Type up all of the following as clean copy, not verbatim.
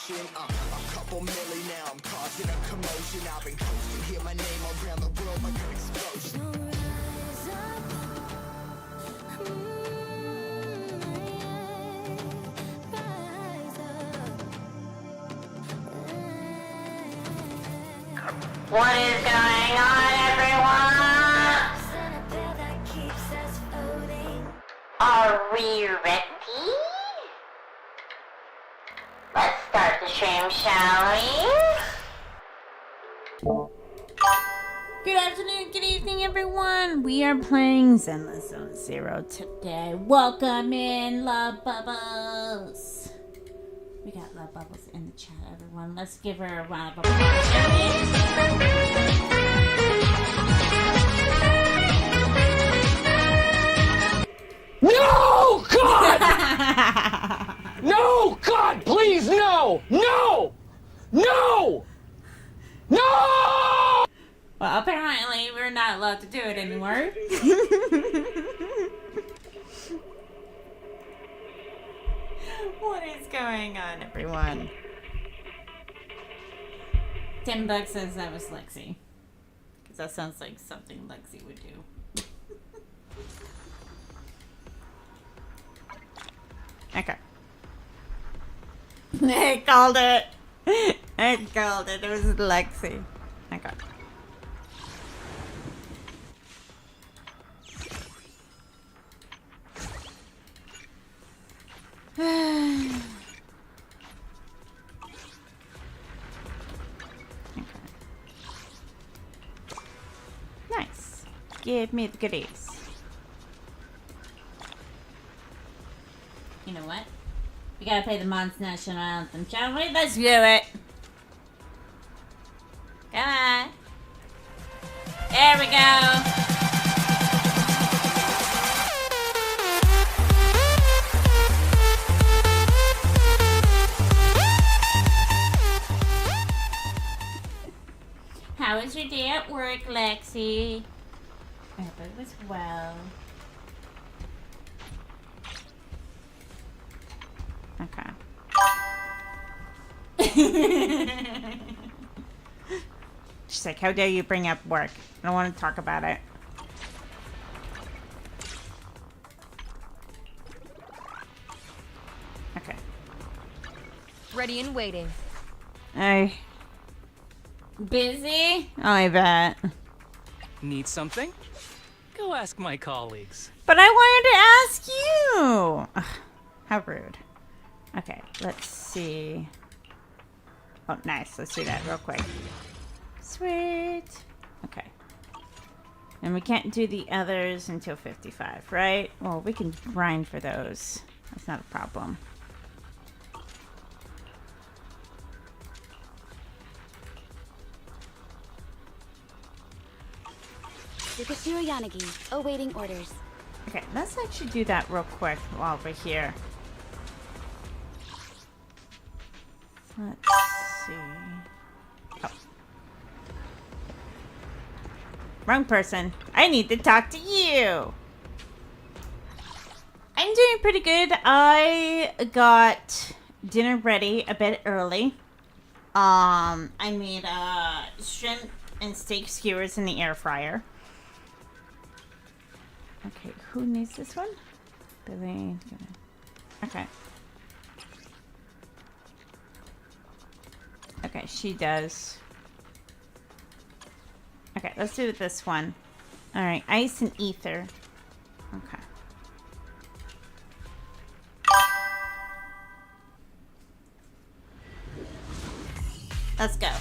motion. A couple milli now, I'm causing a commotion. I've been coasting, hear my name around the world like an explosion. Rise up, rise up. What is going on, everyone? That keeps us floating. Are we ready? Let's start the stream, shall we? Good afternoon, good evening, everyone. We are playing Zenless Zone Zero today. Welcome in, Love Bubbles. We got Love Bubbles in the chat, everyone. Let's give her a round of applause, shall we? No, God! No, God, please, no! No! No! No! Well, apparently we're not allowed to do it anymore. What is going on, everyone? $10 says that was Lexi. Because that sounds like something Lexi would do. Okay. I called it. I called it. It was Lexi. Okay. Okay. Nice. Give me the goodies. You know what? We gotta play the Mon's National Anthem, shall we? Let's do it! Come on. There we go. How was your day at work, Lexi? I hope it was well. Okay. She's like, how dare you bring up work? I don't want to talk about it. Okay. Ready and waiting. Busy? Oh, I bet. Need something? Go ask my colleagues. But I wanted to ask you. Ugh, how rude. Okay, let's see. Oh, nice. Let's do that real quick. Sweet. Okay. And we can't do the others until 55, right? Well, we can grind for those. That's not a problem. Yukasuro Yanagi, awaiting orders. Okay, let's actually do that real quick while we're here. Let's see. Oh. Wrong person. I need to talk to you. I'm doing pretty good. I got dinner ready a bit early. I made shrimp and steak skewers in the air fryer. Okay, who needs this one? Billy. Okay. Okay, she does. Okay, let's do this one. Alright, ice and ether. Okay. Let's go.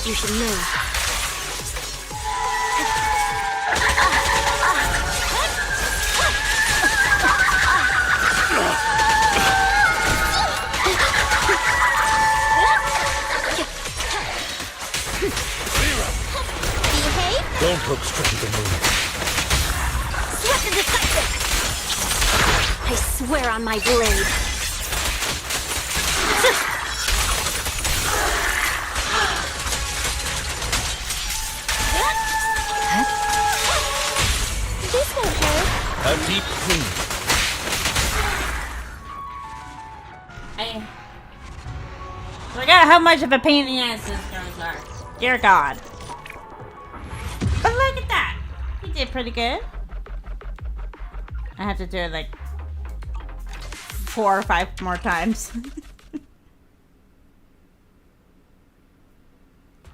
You should move. Don't look straight at me. Swift and decisive! I swear on my blade. This won't hurt. A deep clean. I forgot how much of a pain in the ass these girls are. Dear God. But look at that. He did pretty good. I have to do it like 4 or 5 more times.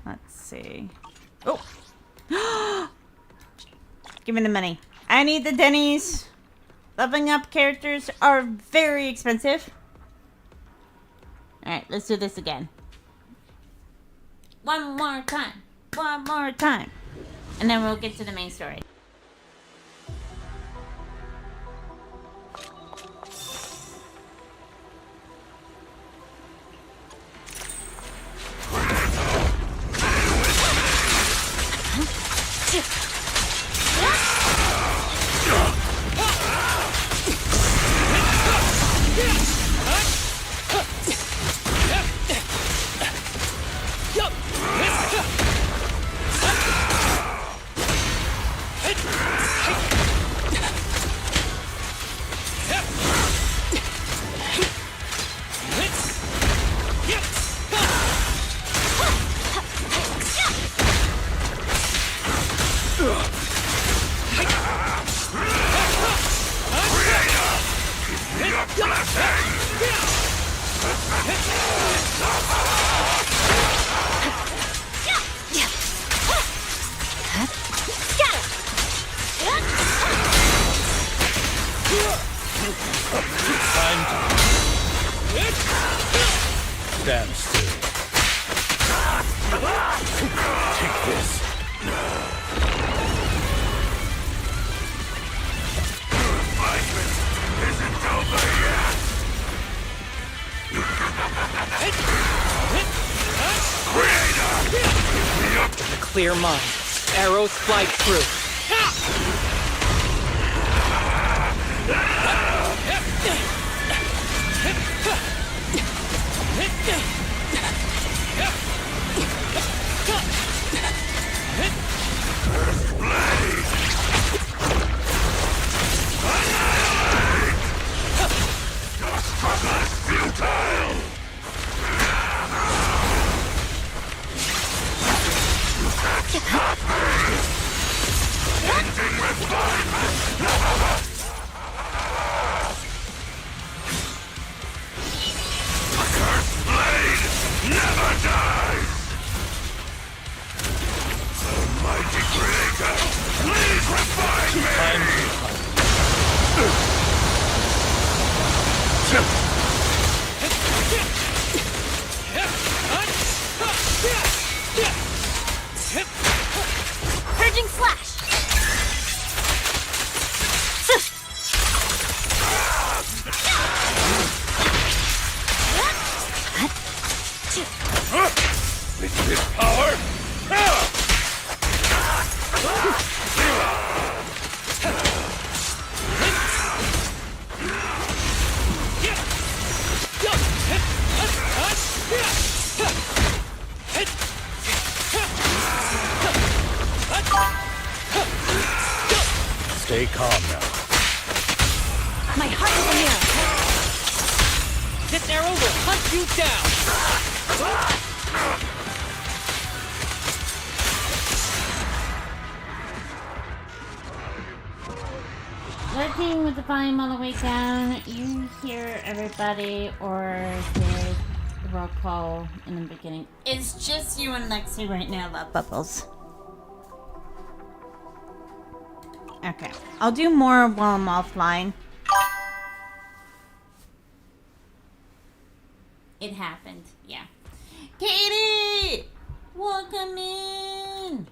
Let's see. Oh. Give me the money. I need the Denny's. Leveling up characters are very expensive. Alright, let's do this again. One more time. One more time. And then we'll get to the main story. Stand still. Take this. Isn't over yet. With a clear mind, arrows fly through. Purging slash! With this power. Stay calm now. My heart is a mirror. This arrow will hunt you down. Working with the volume all the way down, you hear everybody or hear the roll call in the beginning. It's just you and Lexi right now, Love Bubbles. Okay, I'll do more while I'm offline. It happened, yeah. Katie! Welcome in!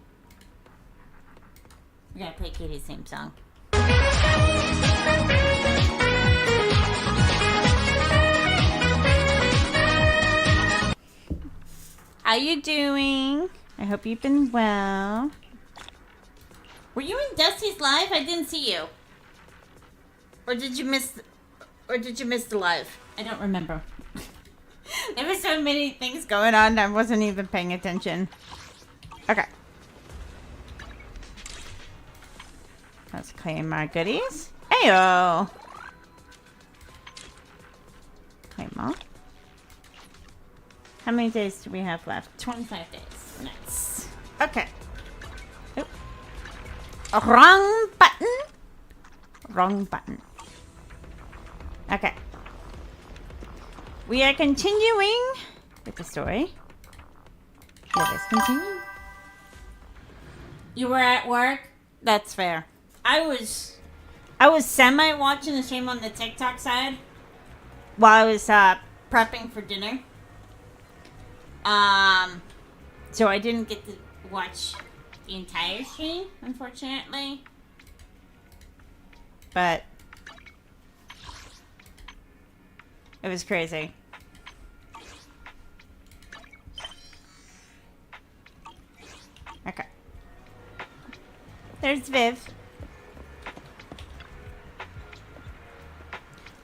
We gotta play Katie's theme song. How you doing? I hope you've been well. Were you in Dusty's live? I didn't see you. Or did you miss the live? I don't remember. There were so many things going on, I wasn't even paying attention. Okay. Let's claim our goodies. Heyo! Claim all. How many days do we have left? 25 days. Nice. Okay. Oop. Wrong button. Wrong button. Okay. We are continuing with the story. Let us continue. You were at work? That's fair. I was semi watching the stream on the TikTok side while I was prepping for dinner. So I didn't get to watch the entire stream, unfortunately. But it was crazy. Okay. There's Viv.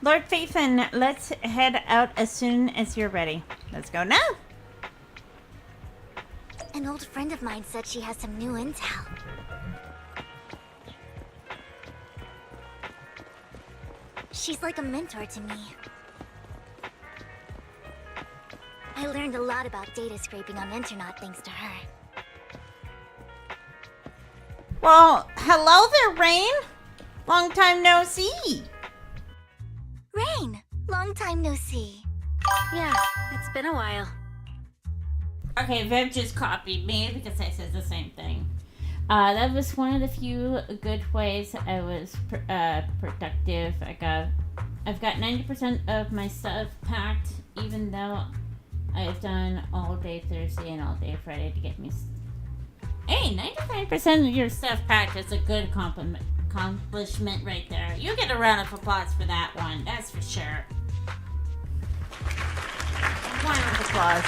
Lord Faithin, let's head out as soon as you're ready. Let's go now. An old friend of mine said she has some new intel. She's like a mentor to me. I learned a lot about data scraping on Internet thanks to her. Well, hello there, Rain. Long time no see. Rain! Long time no see. Yeah, it's been a while. Okay, Viv just copied me because I said the same thing. That was one of the few good ways I was productive. I've got 90% of my stuff packed, even though I've done all day Thursday and all day Friday to get me. Hey, 95% of your stuff packed is a good accomplishment right there. You get a round of applause for that one, that's for sure. Round of applause.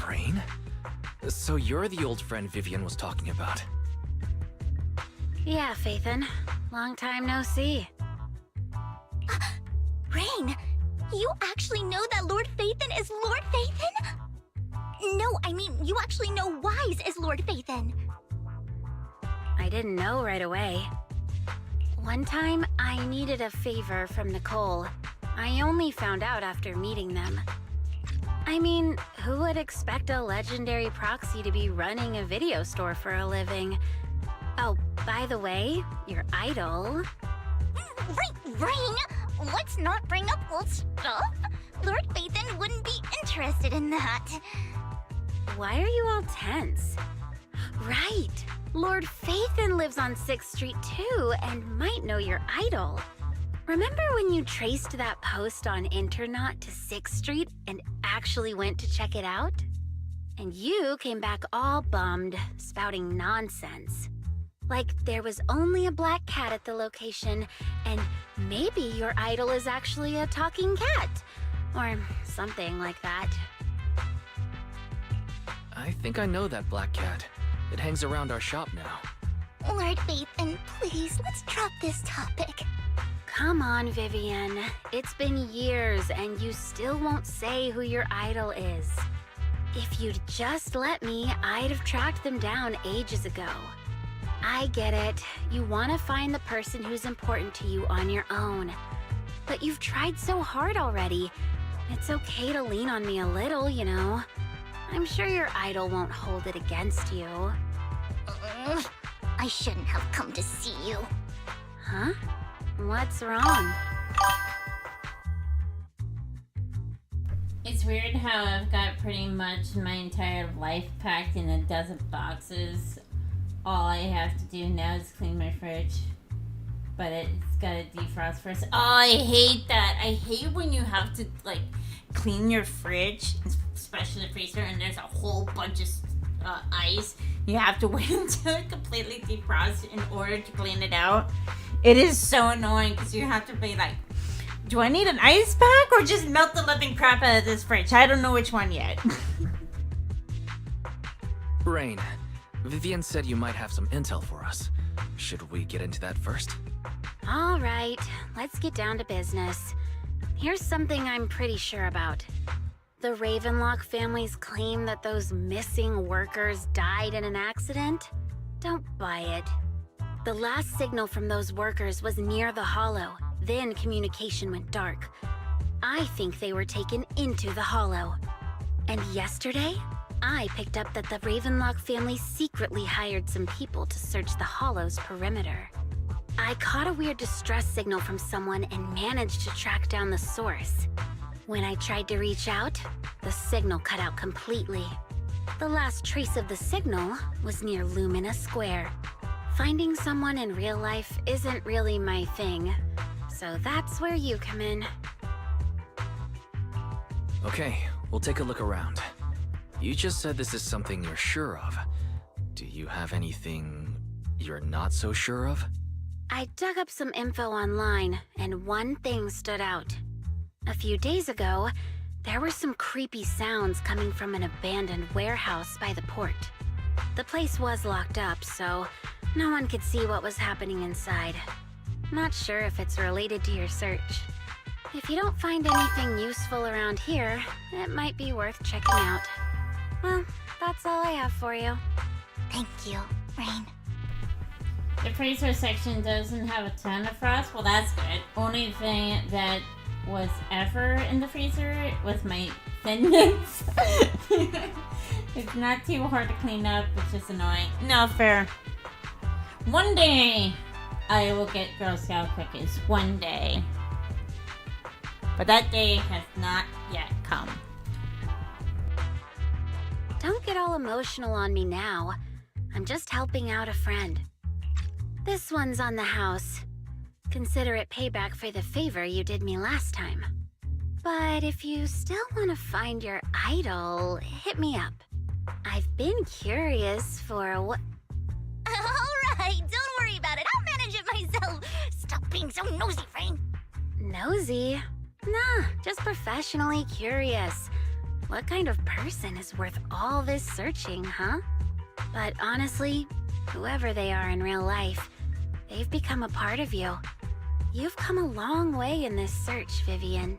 Rain? So you're the old friend Vivian was talking about. Yeah, Faithin. Long time no see. Rain! You actually know that Lord Faithin is Lord Faithin? No, I mean, you actually know Wise is Lord Faithin. I didn't know right away. One time, I needed a favor from Nicole. I only found out after meeting them. I mean, who would expect a legendary proxy to be running a video store for a living? Oh, by the way, your idol... Rain! Let's not bring up old stuff. Lord Faithin wouldn't be interested in that. Why are you all tense? Right! Lord Faithin lives on 6th Street too, and might know your idol. Remember when you traced that post on Internet to 6th Street and actually went to check it out? And you came back all bummed, spouting nonsense. Like there was only a black cat at the location, and maybe your idol is actually a talking cat. Or something like that. I think I know that black cat. It hangs around our shop now. Lord Faithin, please, let's drop this topic. Come on, Vivian. It's been years, and you still won't say who your idol is. If you'd just let me, I'd have tracked them down ages ago. I get it. You want to find the person who's important to you on your own. But you've tried so hard already. It's okay to lean on me a little, you know. I'm sure your idol won't hold it against you. I shouldn't have come to see you. Huh? What's wrong? It's weird how I've got pretty much my entire life packed in a dozen boxes. All I have to do now is clean my fridge. But it's gotta defrost first. Oh, I hate that. I hate when you have to, like, clean your fridge, especially the freezer, and there's a whole bunch of ice. You have to wait until it completely defrosts in order to clean it out. It is so annoying because you have to be like, do I need an ice pack or just melt the living crap out of this fridge? I don't know which one yet. Rain, Vivian said you might have some intel for us. Should we get into that first? All right, let's get down to business. Here's something I'm pretty sure about. The Ravenlock family's claim that those missing workers died in an accident? Don't buy it. The last signal from those workers was near the Hollow, then communication went dark. I think they were taken into the Hollow. And yesterday, I picked up that the Ravenlock family secretly hired some people to search the Hollow's perimeter. I caught a weird distress signal from someone and managed to track down the source. When I tried to reach out, the signal cut out completely. The last trace of the signal was near Lumina Square. Finding someone in real life isn't really my thing, so that's where you come in. Okay, we'll take a look around. You just said this is something you're sure of. Do you have anything you're not so sure of? I dug up some info online, and one thing stood out. A few days ago, there were some creepy sounds coming from an abandoned warehouse by the port. The place was locked up, so no one could see what was happening inside. Not sure if it's related to your search. If you don't find anything useful around here, it might be worth checking out. Well, that's all I have for you. Thank you, Rain. The freezer section doesn't have a ton of frost. Well, that's good. Only thing that was ever in the freezer was my Thin Mints. It's not too hard to clean up. It's just annoying. No, fair. One day, I will get Girl Scout cookies. One day. But that day has not yet come. Don't get all emotional on me now. I'm just helping out a friend. This one's on the house. Consider it payback for the favor you did me last time. But if you still want to find your idol, hit me up. I've been curious for what... Alright, don't worry about it. I'll manage it myself. Stop being so nosy, Rain. Nosy? Nah, just professionally curious. What kind of person is worth all this searching, huh? But honestly, whoever they are in real life, they've become a part of you. You've come a long way in this search, Vivian.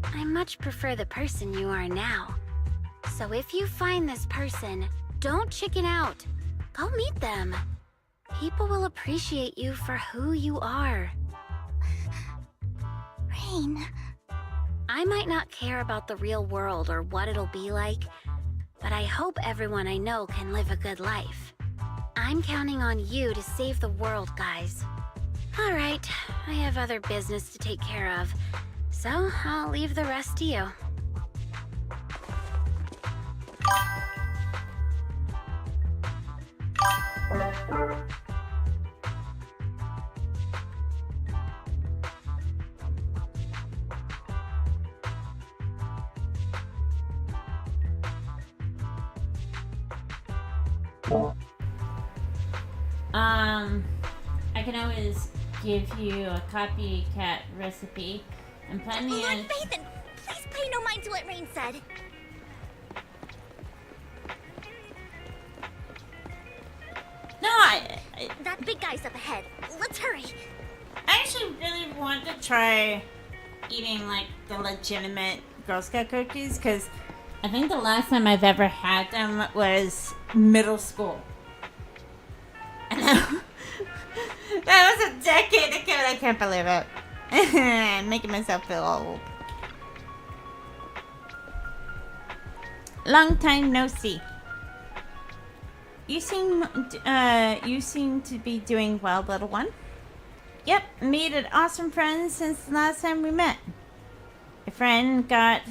I much prefer the person you are now. So if you find this person, don't chicken out. Go meet them. People will appreciate you for who you are. Rain. I might not care about the real world or what it'll be like, but I hope everyone I know can live a good life. I'm counting on you to save the world, guys. All right, I have other business to take care of, so I'll leave the rest to you. I can always give you a copycat recipe and plenty Lord of... Phaethon, please pay no mind to what Rain said. No, That big guy's up ahead. Let's hurry. I actually really want to try eating like the legitimate Girl Scout cookies because I think the last time I've ever had them was middle school. And that was a decade ago. I can't believe it. I'm making myself feel old. Long time no see. You seem to be doing well, little one. Yep, made an awesome friend since the last time we met. A friend got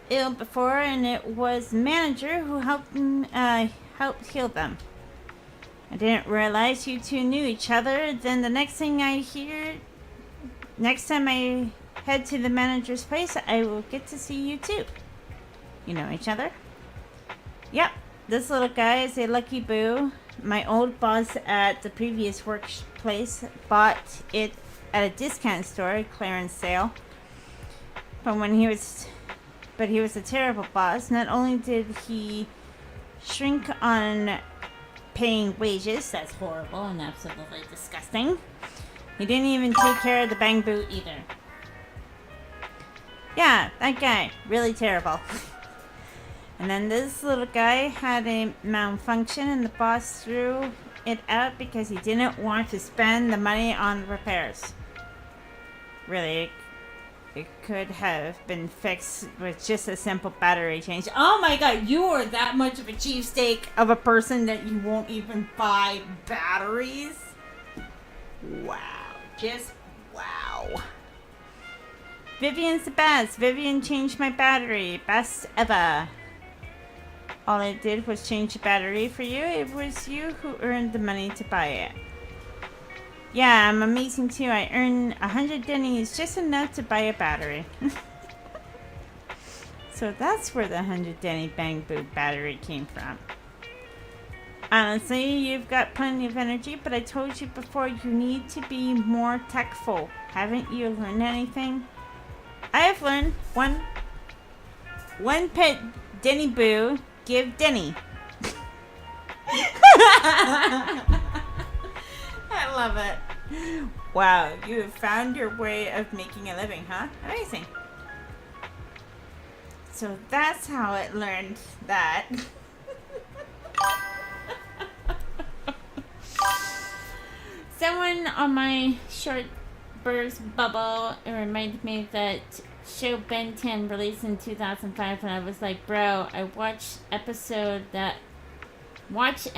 ill before, and it was the manager who helped heal them. I didn't realize you two knew each other. Then the next time I head to the manager's place, I will get to see you too. You know each other? Yep. This little guy is a lucky boo. My old boss at the previous workplace bought it at a discount store, clearance sale. But he was a terrible boss. Not only did he shrink on paying wages. That's horrible and absolutely disgusting. He didn't even take care of the bang boot either. Yeah, that guy. Really terrible. And then this little guy had a malfunction and the boss threw it out because he didn't want to spend the money on repairs. Really, it could have been fixed with just a simple battery change. Oh my god, you are that much of a cheapsteak of a person that you won't even buy batteries? Wow. Just wow. Vivian's the best. Vivian changed my battery. Best ever. All I did was change the battery for you. It was you who earned the money to buy it. Yeah, I'm amazing too. I earned 100 dennies, just enough to buy a battery. So that's where the 100 denny bang boot battery came from. Honestly, you've got plenty of energy, but I told you before you need to be more tactful. Haven't you learned anything? I have learned one pet Denny Boo, give Denny. I love it. Wow, you have found your way of making a living, huh? Amazing. So that's how it learned that. Someone on my short burst bubble reminded me that show Ben 10 released in 2005, and I was like, bro, I watched an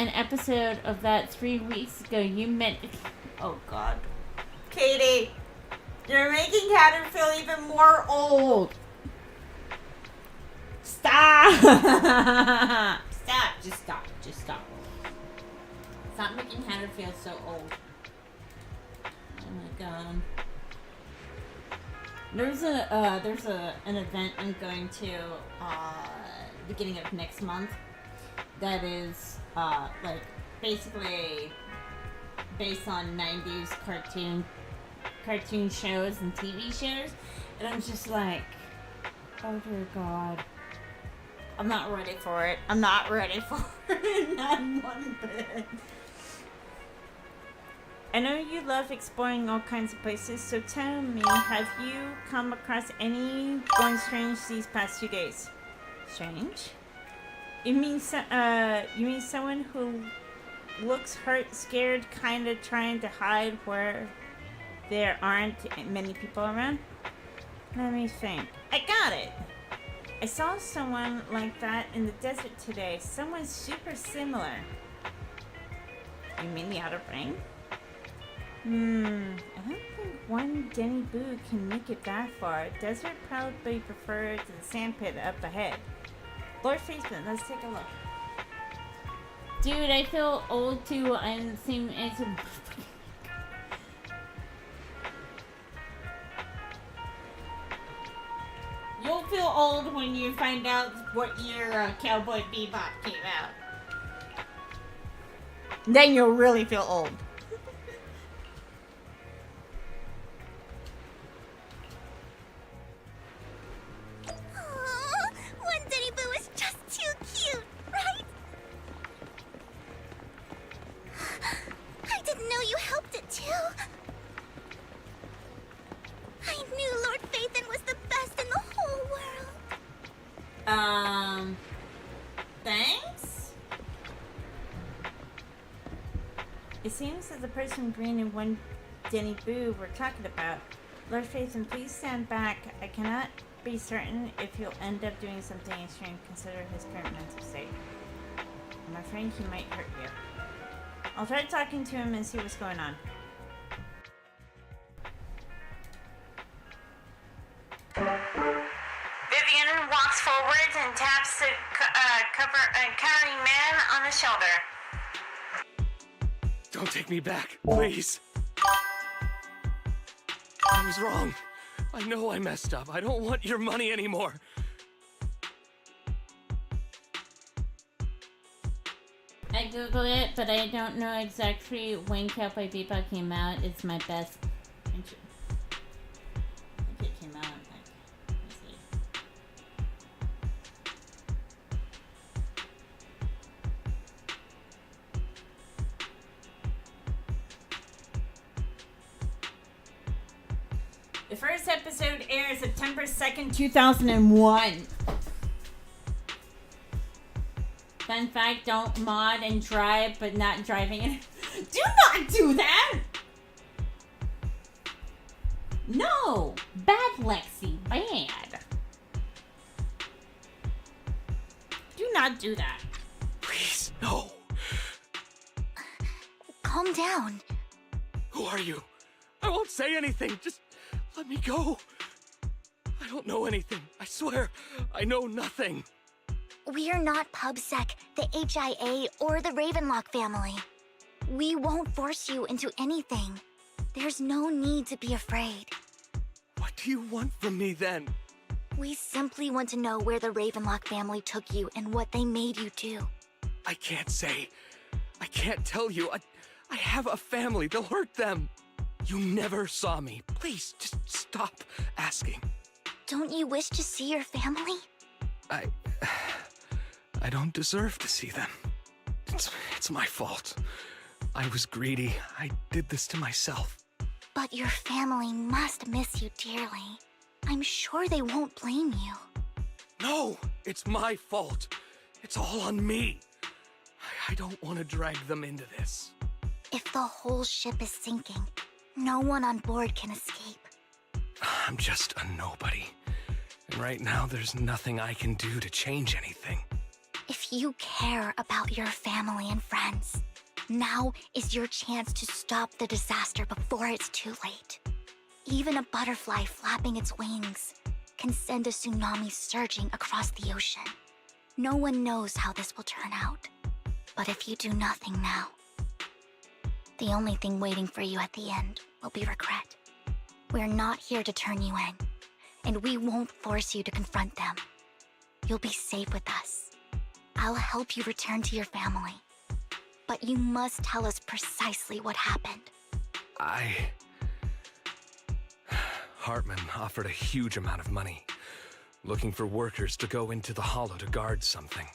episode of that 3 weeks ago. You meant, oh god, Katie, you're making Hatter feel even more old. Stop. Stop. Just stop. Stop making Hatter feel so old. Oh my god. There's an event I'm going to beginning of next month that is like basically based on 90s cartoon shows and TV shows, and I'm just like, oh dear god, I'm not ready for it. Not one bit. I know you love exploring all kinds of places, so tell me, have you come across any going strange these past 2 days? Strange? You mean someone who looks hurt, scared, kind of trying to hide where there aren't many people around? Let me think. I got it! I saw someone like that in the desert today. Someone super similar. You mean the outer ring? I don't think one Denny Boo can make it that far. Desert probably prefer to the sandpit up ahead. Lord Faceman, let's take a look. Dude, I feel old too. I'm the same age. You'll feel old when you find out what year Cowboy Bebop came out. Then you'll really feel old. One Denny Boo is just too cute, right? I didn't know you helped it too. I knew Lord Phaethon was the best in the whole world. Thanks? It seems that the person green and one Denny Boo we're talking about. Lord Phaethon, please stand back. I cannot be certain if you'll end up doing something extreme. Consider his current mental state. I'm afraid he might hurt you. I'll try talking to him and see what's going on. Vivian walks forward and taps the cowering man on the shoulder. Don't take me back, please. I was wrong. I know I messed up. I don't want your money anymore. I googled it, but I don't know exactly when Cowboy Bebop came out. It's my best. I think it came out like, let's see. The first episode aired September 2nd, 2001. Fun fact, don't mod and drive, but not driving in. Do not do that! No! Bad, Lexi. Bad. Do not do that. Please, no. Calm down. Who are you? I won't say anything. Just let me go. I don't know anything. I swear, I know nothing. We are not PubSec, the HIA, or the Ravenlock family. We won't force you into anything. There's no need to be afraid. What do you want from me then? We simply want to know where the Ravenlock family took you and what they made you do. I can't say. I can't tell you. I have a family. They'll hurt them. You never saw me. Please, just stop asking. Don't you wish to see your family? I don't deserve to see them. It's my fault. I was greedy. I did this to myself. But your family must miss you dearly. I'm sure they won't blame you. No, it's my fault. It's all on me. I don't want to drag them into this. If the whole ship is sinking, no one on board can escape. I'm just a nobody. And right now, there's nothing I can do to change anything. If you care about your family and friends, now is your chance to stop the disaster before it's too late. Even a butterfly flapping its wings can send a tsunami surging across the ocean. No one knows how this will turn out. But if you do nothing now, the only thing waiting for you at the end will be regret. We're not here to turn you in, and we won't force you to confront them. You'll be safe with us. I'll help you return to your family. But you must tell us precisely what happened. Hartman offered a huge amount of money, looking for workers to go into the hollow to guard something.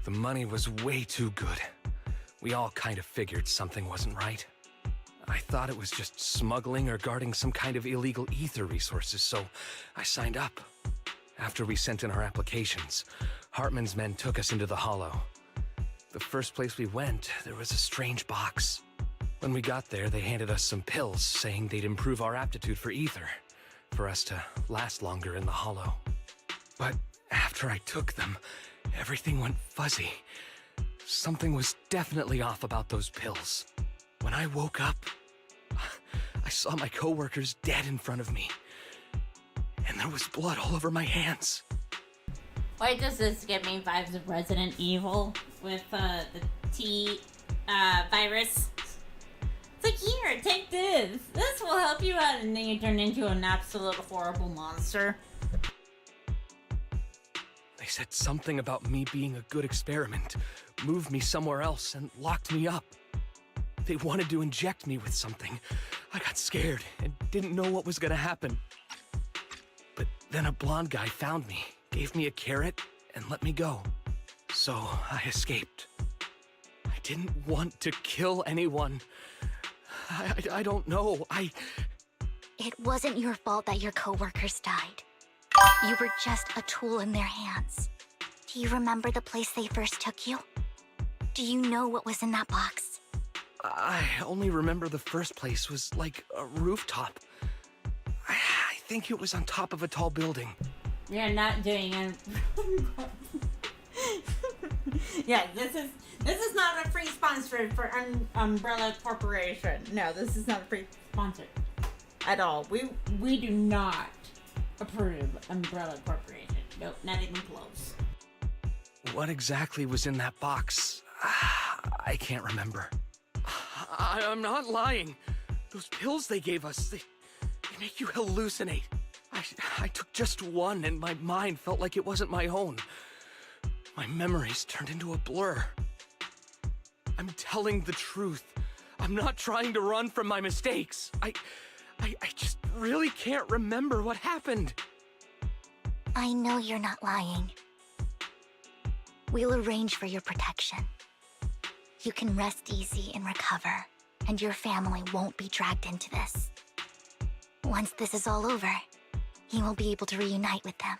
The money was way too good. We all kind of figured something wasn't right. I thought it was just smuggling or guarding some kind of illegal ether resources, so I signed up. After we sent in our applications, Hartman's men took us into the hollow. The first place we went, there was a strange box. When we got there, they handed us some pills, saying they'd improve our aptitude for ether, for us to last longer in the hollow. But after I took them, everything went fuzzy. Something was definitely off about those pills. When I woke up, I saw my coworkers dead in front of me. And there was blood all over my hands. Why does this give me vibes of Resident Evil with the T virus? It's like, here, take this. This will help you out. And then you turn into an absolute horrible monster. They said something about me being a good experiment, moved me somewhere else, and locked me up. They wanted to inject me with something. I got scared and didn't know what was gonna happen. But then a blonde guy found me, gave me a carrot, and let me go. So I escaped. I didn't want to kill anyone. I don't know. It wasn't your fault that your coworkers died. You were just a tool in their hands. Do you remember the place they first took you? Do you know what was in that box? I only remember the first place was like a rooftop. I think it was on top of a tall building. You're not doing it. Yeah, this is not a free sponsor for Umbrella Corporation. No, this is not a free sponsor at all. We do not approve Umbrella Corporation. Nope, not even close. What exactly was in that box? I can't remember. I'm not lying. Those pills they gave us, they make you hallucinate. I took just one and my mind felt like it wasn't my own. My memories turned into a blur. I'm telling the truth. I'm not trying to run from my mistakes. I just really can't remember what happened. I know you're not lying. We'll arrange for your protection. You can rest easy and recover, and your family won't be dragged into this. Once this is all over, he will be able to reunite with them.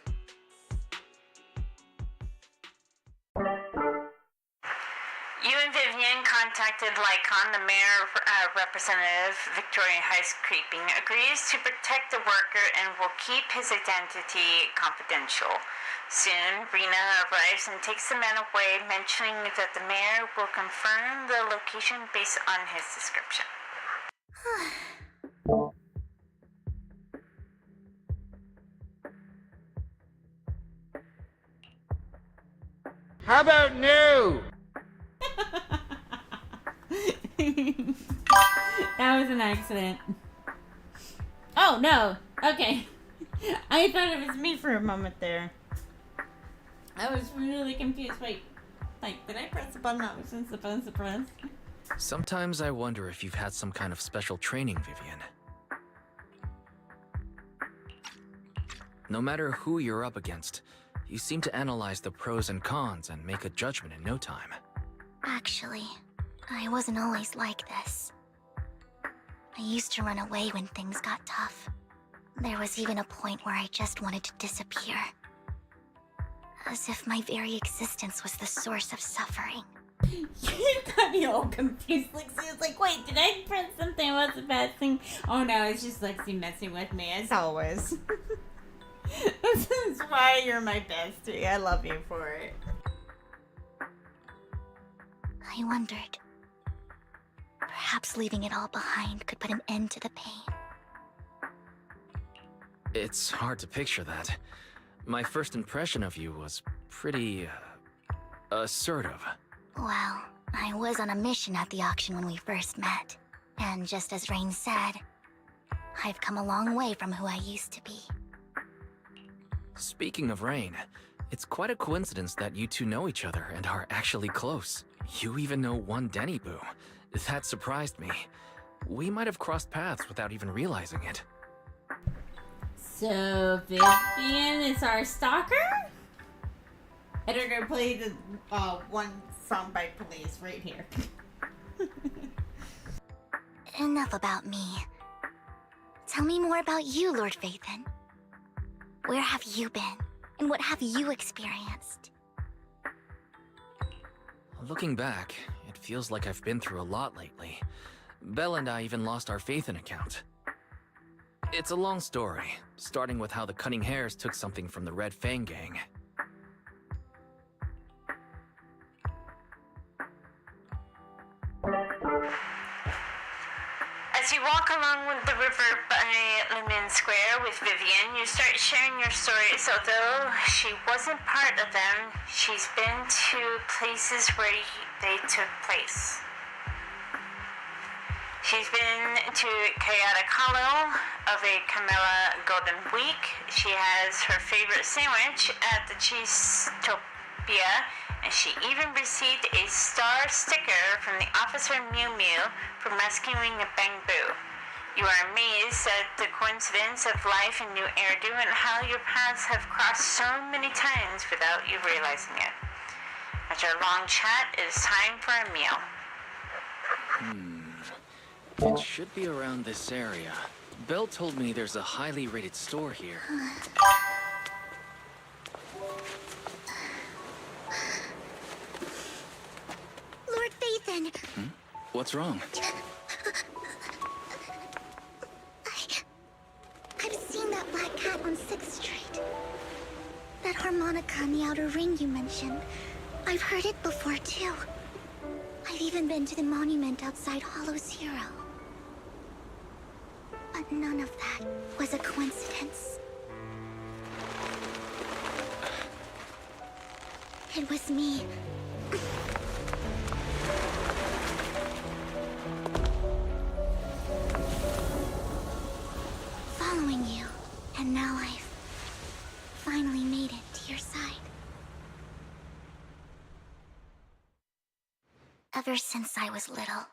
You and Vivian contacted Lycon, the mayor representative. Victorian Housekeeping agrees to protect the worker and will keep his identity confidential. Soon, Rena arrives and takes the man away, mentioning that the mayor will confirm the location based on his description. How about new? That was an accident. Oh, no. Okay. I thought it was me for a moment there. I was really confused. Wait. Like, did I press the button I was supposed to press? Sometimes I wonder if you've had some kind of special training, Vivian. No matter who you're up against, you seem to analyze the pros and cons and make a judgment in no time. Actually, I wasn't always like this. I used to run away when things got tough. There was even a point where I just wanted to disappear. As if my very existence was the source of suffering. You got me all confused. Lexi was like, wait, did I press something? What's the bad thing? Oh no, it's just Lexi messing with me, as always. This is why you're my bestie. I love you for it. I wondered. Perhaps leaving it all behind could put an end to the pain. It's hard to picture that. My first impression of you was pretty, assertive. Well, I was on a mission at the auction when we first met. And just as Rain said, I've come a long way from who I used to be. Speaking of Rain, it's quite a coincidence that you two know each other and are actually close. You even know one Denny Boo. That surprised me. We might have crossed paths without even realizing it. So, Vivian is our stalker? And we're gonna play the one song by Police right here. Enough about me. Tell me more about you, Lord Phaethon. Where have you been? And what have you experienced? Looking back, it feels like I've been through a lot lately. Belle and I even lost our Phaethon account. It's a long story, starting with how the Cunning Hares took something from the Red Fang gang. As you walk along with the river by Lumen Square with Vivian, you start sharing your stories. Although she wasn't part of them, she's been to places where they took place. She's been to Chaotic Hollow of a Camilla Golden Week. She has her favorite sandwich at the Cheesetopia, and she even received a star sticker from the Officer Mew Mew for rescuing a bamboo. You are amazed at the coincidence of life in New Eridu and how your paths have crossed so many times without you realizing it. After a long chat, it is time for a meal. It should be around this area. Belle told me there's a highly rated store here. Lord Phaethon! What's wrong? I've seen that black cat on 6th Street. That harmonica in the outer ring you mentioned. I've heard it before, too. I've even been to the monument outside Hollow Zero. But none of that was a coincidence. It was me. Following you, and now I've finally made it to your side. Ever since I was little,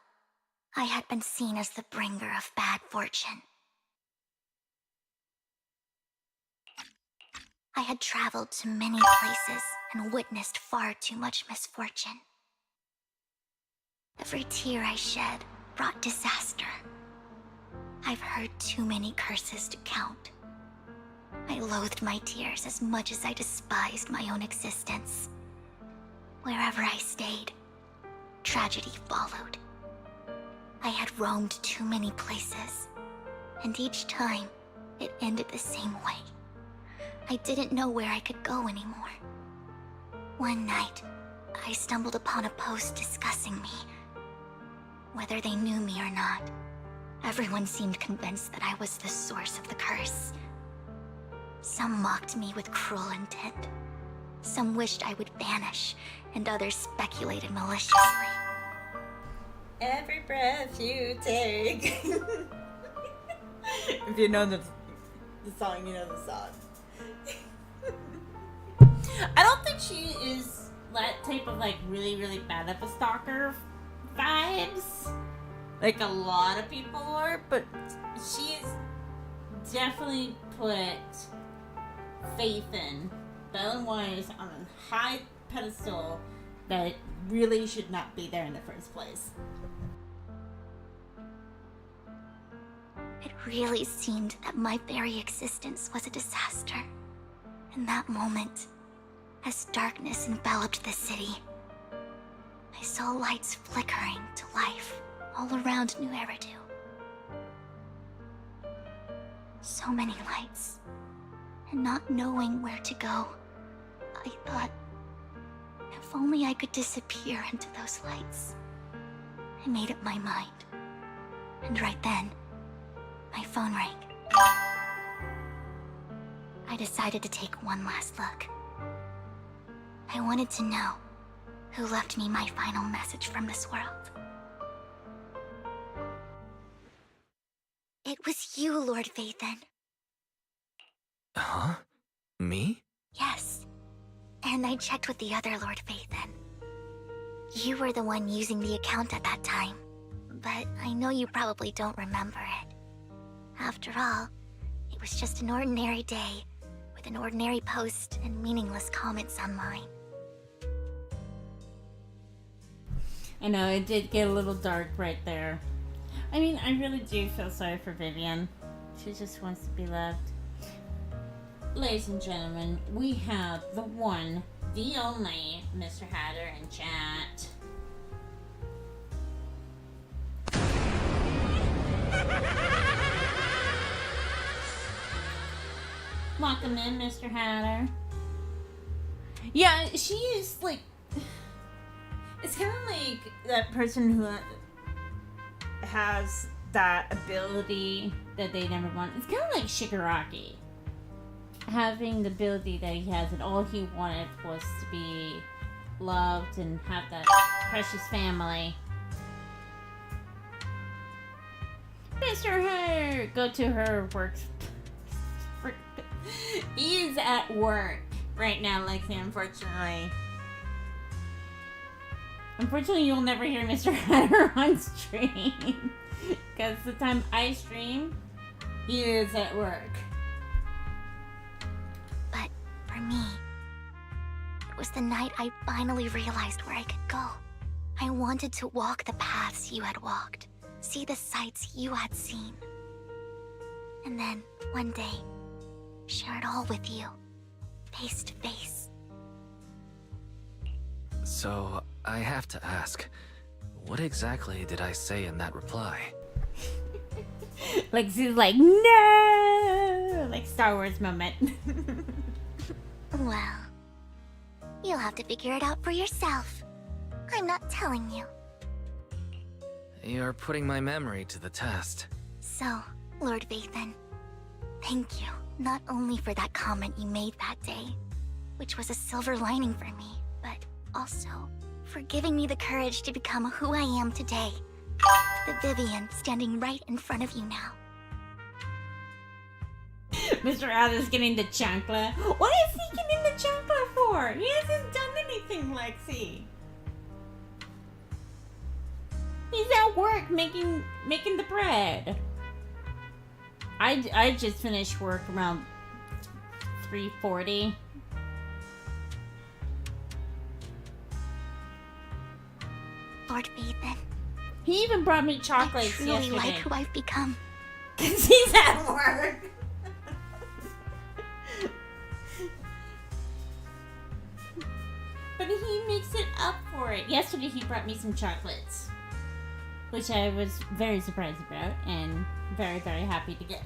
I had been seen as the bringer of bad fortune. I had traveled to many places and witnessed far too much misfortune. Every tear I shed brought disaster. I've heard too many curses to count. I loathed my tears as much as I despised my own existence. Wherever I stayed, tragedy followed. I had roamed too many places, and each time, it ended the same way. I didn't know where I could go anymore. One night, I stumbled upon a post discussing me. Whether they knew me or not, everyone seemed convinced that I was the source of the curse. Some mocked me with cruel intent. Some wished I would vanish, and others speculated maliciously. Every breath you take. If you know the song, you know the song. I don't think she is that type of like really, really bad of a stalker vibes. Like a lot of people are, but she's definitely put faith in Belle and Wise on a high pedestal that really should not be there in the first place. It really seemed that my very existence was a disaster. In that moment, as darkness enveloped the city, I saw lights flickering to life all around New Eridu. So many lights, and not knowing where to go, I thought, if only I could disappear into those lights. I made up my mind, and right then, my phone rang. I decided to take one last look. I wanted to know who left me my final message from this world. It was you, Lord Vathan. Huh? Me? Yes. And I checked with the other Lord Vathan. You were the one using the account at that time, but I know you probably don't remember it. After all, it was just an ordinary day, with an ordinary post and meaningless comments online. I know, it did get a little dark right there. I mean, I really do feel sorry for Vivian. She just wants to be loved. Ladies and gentlemen, we have the one, the only Mr. Hatter in chat. Welcome in, Mr. Hatter. Yeah, she is like... It's kind of like that person who has that ability that they never want. It's kind of like Shigaraki. Having the ability that he has, and all he wanted was to be loved and have that precious family. Mr. Hatter, go to her work. He is at work right now, Lexi, unfortunately. Unfortunately, you'll never hear Mr. Hatter on stream. Because the time I stream, he is at work. But for me, it was the night I finally realized where I could go. I wanted to walk the paths you had walked, see the sights you had seen. And then, one day, share it all with you, face to face. So, I have to ask, what exactly did I say in that reply? Lexi's like, no! Like Star Wars moment. Well, you'll have to figure it out for yourself. I'm not telling you. You're putting my memory to the test. So, Lord Vathan, thank you not only for that comment you made that day, which was a silver lining for me, but also for giving me the courage to become who I am today. The Vivian standing right in front of you now. Mr. Hatter's getting the chancla. What is he getting the chancla for? He hasn't done anything, Lexi. He's at work making the bread. I just finished work around 3:40. Lord Vathan, He even brought me I chocolates truly yesterday. like who I've become. Because he's at work. But he makes it up for it. Yesterday he brought me some chocolates, which I was very surprised about and very, very happy to get.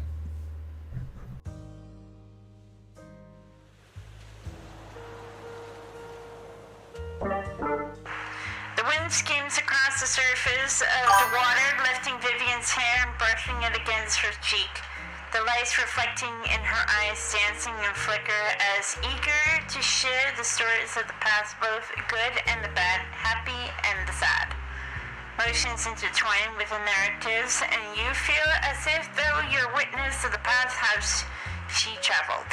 The wind skims across the surface of the water, lifting Vivian's hair and brushing it against her cheek. The lights reflecting in her eyes, dancing and flicker as eager to share the stories of the past, both good and the bad, happy and the sad. Motions intertwine with the narratives, and you feel as if though you're witness of the past has she traveled.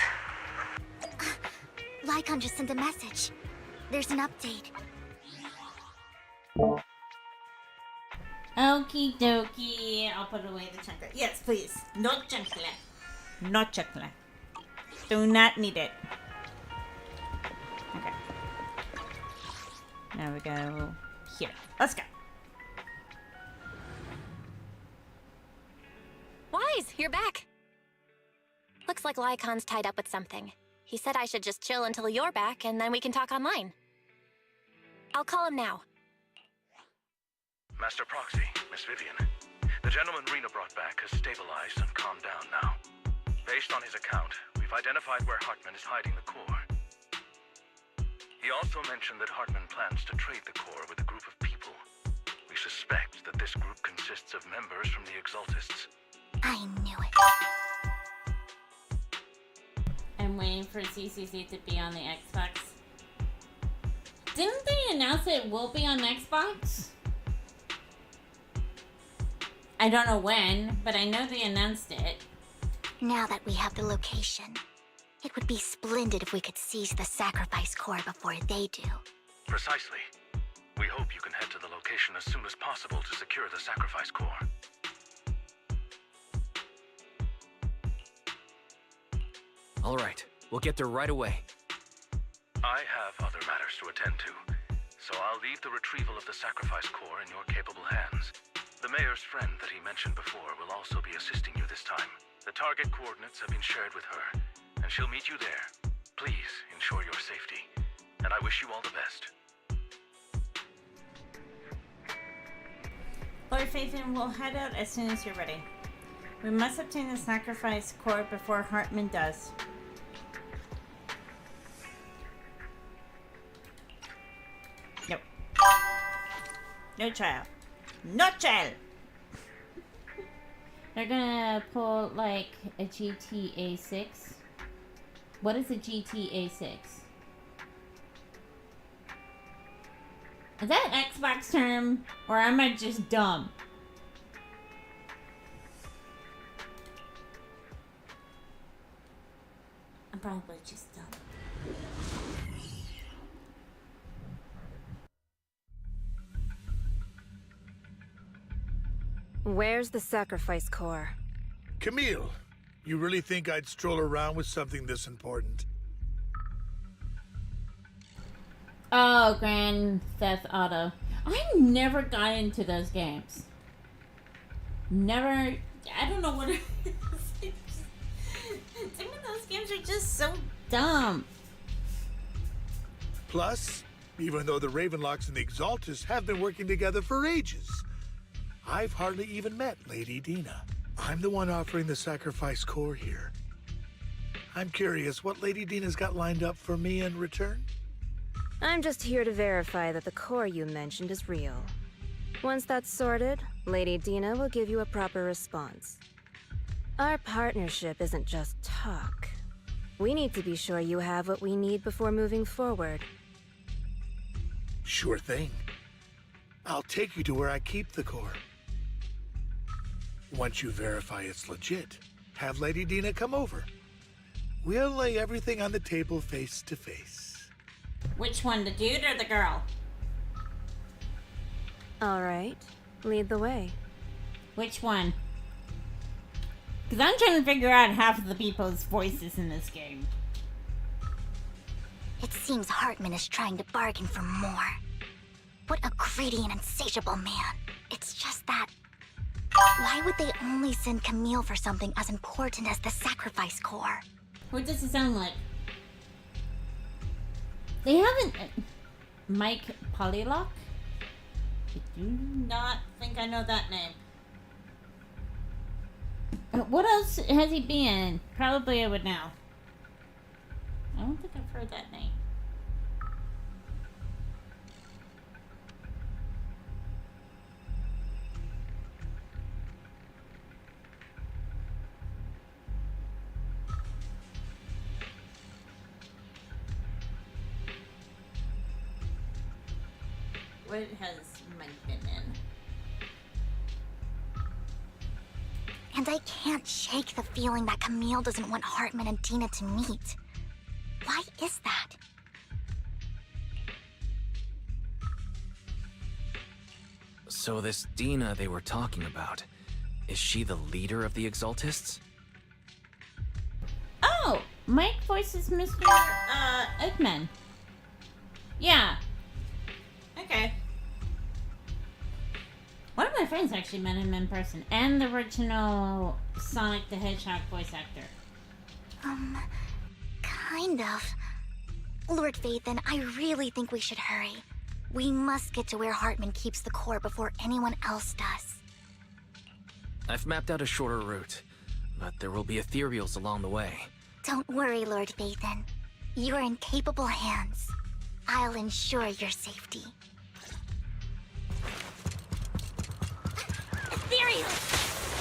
Lycon just sent a message. There's an update. Okie dokie. I'll put away the chocolate. Yes, please. No chocolate. No chocolate. Do not need it. Okay. Now we go here. Let's go. Wise, you're back. Looks like Lycon's tied up with something. He said I should just chill until you're back, and then we can talk online. I'll call him now. Master Proxy, Miss Vivian. The gentleman Rena brought back has stabilized and calmed down now. Based on his account, we've identified where Hartman is hiding the core. He also mentioned that Hartman plans to trade the core with a group of people. We suspect that this group consists of members from the Exaltists. I knew it. I'm waiting for CCC to be on the Xbox. Didn't they announce it will be on Xbox? I don't know when, but I know they announced it. Now that we have the location, it would be splendid if we could seize the sacrifice core before they do. Precisely. We hope you can head to the location as soon as possible to secure the sacrifice core. All right, we'll get there right away. I have other matters to attend to, so I'll leave the retrieval of the sacrifice core in your capable hands. The mayor's friend that he mentioned before will also be assisting you this time. The target coordinates have been shared with her, and she'll meet you there. Please ensure your safety, and I wish you all the best. Lord Phaethon will head out as soon as you're ready. We must obtain the sacrifice core before Hartman does. Nope. No child. No child! They're gonna pull like a GTA 6. What is a GTA 6? Is that an Xbox term? Or am I just dumb? I'm probably just dumb. Where's the sacrifice core? Camille, you really think I'd stroll around with something this important? Oh, Grand Theft Auto. I never got into those games. Never. I don't know what it is. Some of those games are just so dumb. Plus, even though the Ravenlocks and the Exaltists have been working together for ages, I've hardly even met Lady Dina. I'm the one offering the sacrifice core here. I'm curious what Lady Dina's got lined up for me in return? I'm just here to verify that the core you mentioned is real. Once that's sorted, Lady Dina will give you a proper response. Our partnership isn't just talk. We need to be sure you have what we need before moving forward. Sure thing. I'll take you to where I keep the core. Once you verify it's legit, have Lady Dina come over. We'll lay everything on the table face to face. Which one, the dude or the girl? All right, lead the way. Which one? Because I'm trying to figure out half of the people's voices in this game. It seems Hartman is trying to bargain for more. What a greedy and insatiable man. It's just that Why would they only send Camille for something as important as the sacrifice core? Who does it sound like? They haven't... Mike Polylock? I do not think I know that name. What else has he been in? Probably I would know. I don't think I've heard that name. What has Mike been in? And I can't shake the feeling that Camille doesn't want Hartman and Dina to meet. Why is that? So this Dina they were talking about, is she the leader of the Exaltists? Oh! Mike voices Mr. Eggman. Yeah. Okay. One of my friends actually met him in person, and the original Sonic the Hedgehog voice actor. Kind of. Lord Vathan, I really think we should hurry. We must get to where Hartman keeps the core before anyone else does. I've mapped out a shorter route, but there will be ethereals along the way. Don't worry, Lord Vathan. You're in capable hands. I'll ensure your safety. Ethereal!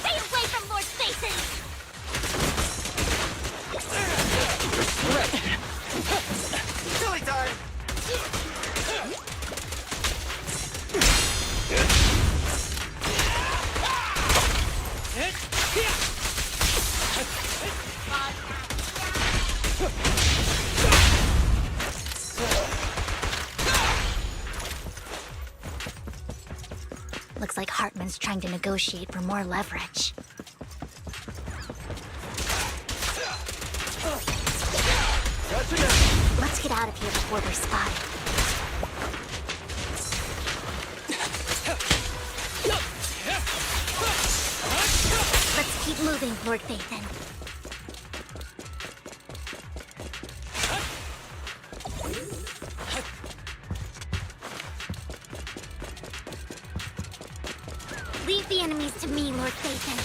Stay away from Lord Vathan! Silly time! Looks like Hartman's trying to negotiate for more leverage. Let's get out of here before we're spotted. Let's keep moving, Lord Vathan. Leave the enemies to me, Lord Vathan.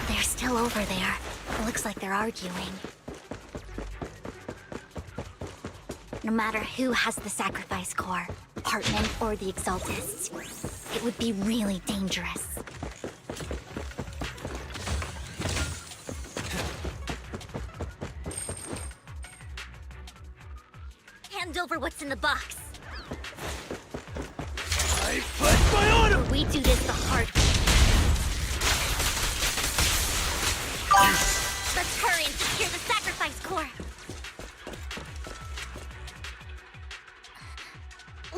They're still over there. Looks like they're arguing. No matter who has the sacrifice core, Hartman or the Exaltists, it would be really dangerous. Hand over what's in the box. I pledge my honor! We do this the hard way. Let's hurry and secure the sacrifice core.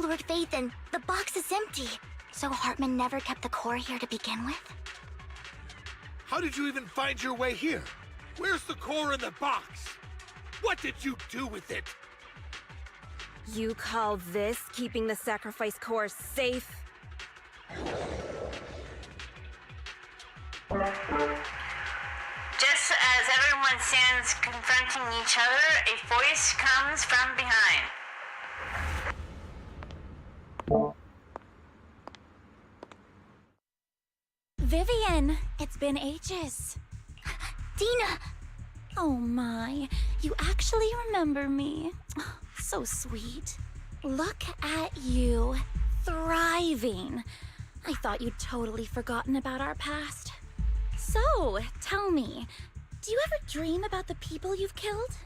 Lord Vathan, the box is empty. So Hartman never kept the core here to begin with? How did you even find your way here? Where's the core in the box? What did you do with it? You call this keeping the sacrifice core safe? Just as everyone stands confronting each other, a voice comes from behind. Vivian, it's been ages. Dina! Oh my, you actually remember me. So sweet. Look at you, thriving. I thought you'd totally forgotten about our past. So, tell me, do you ever dream about the people you've killed?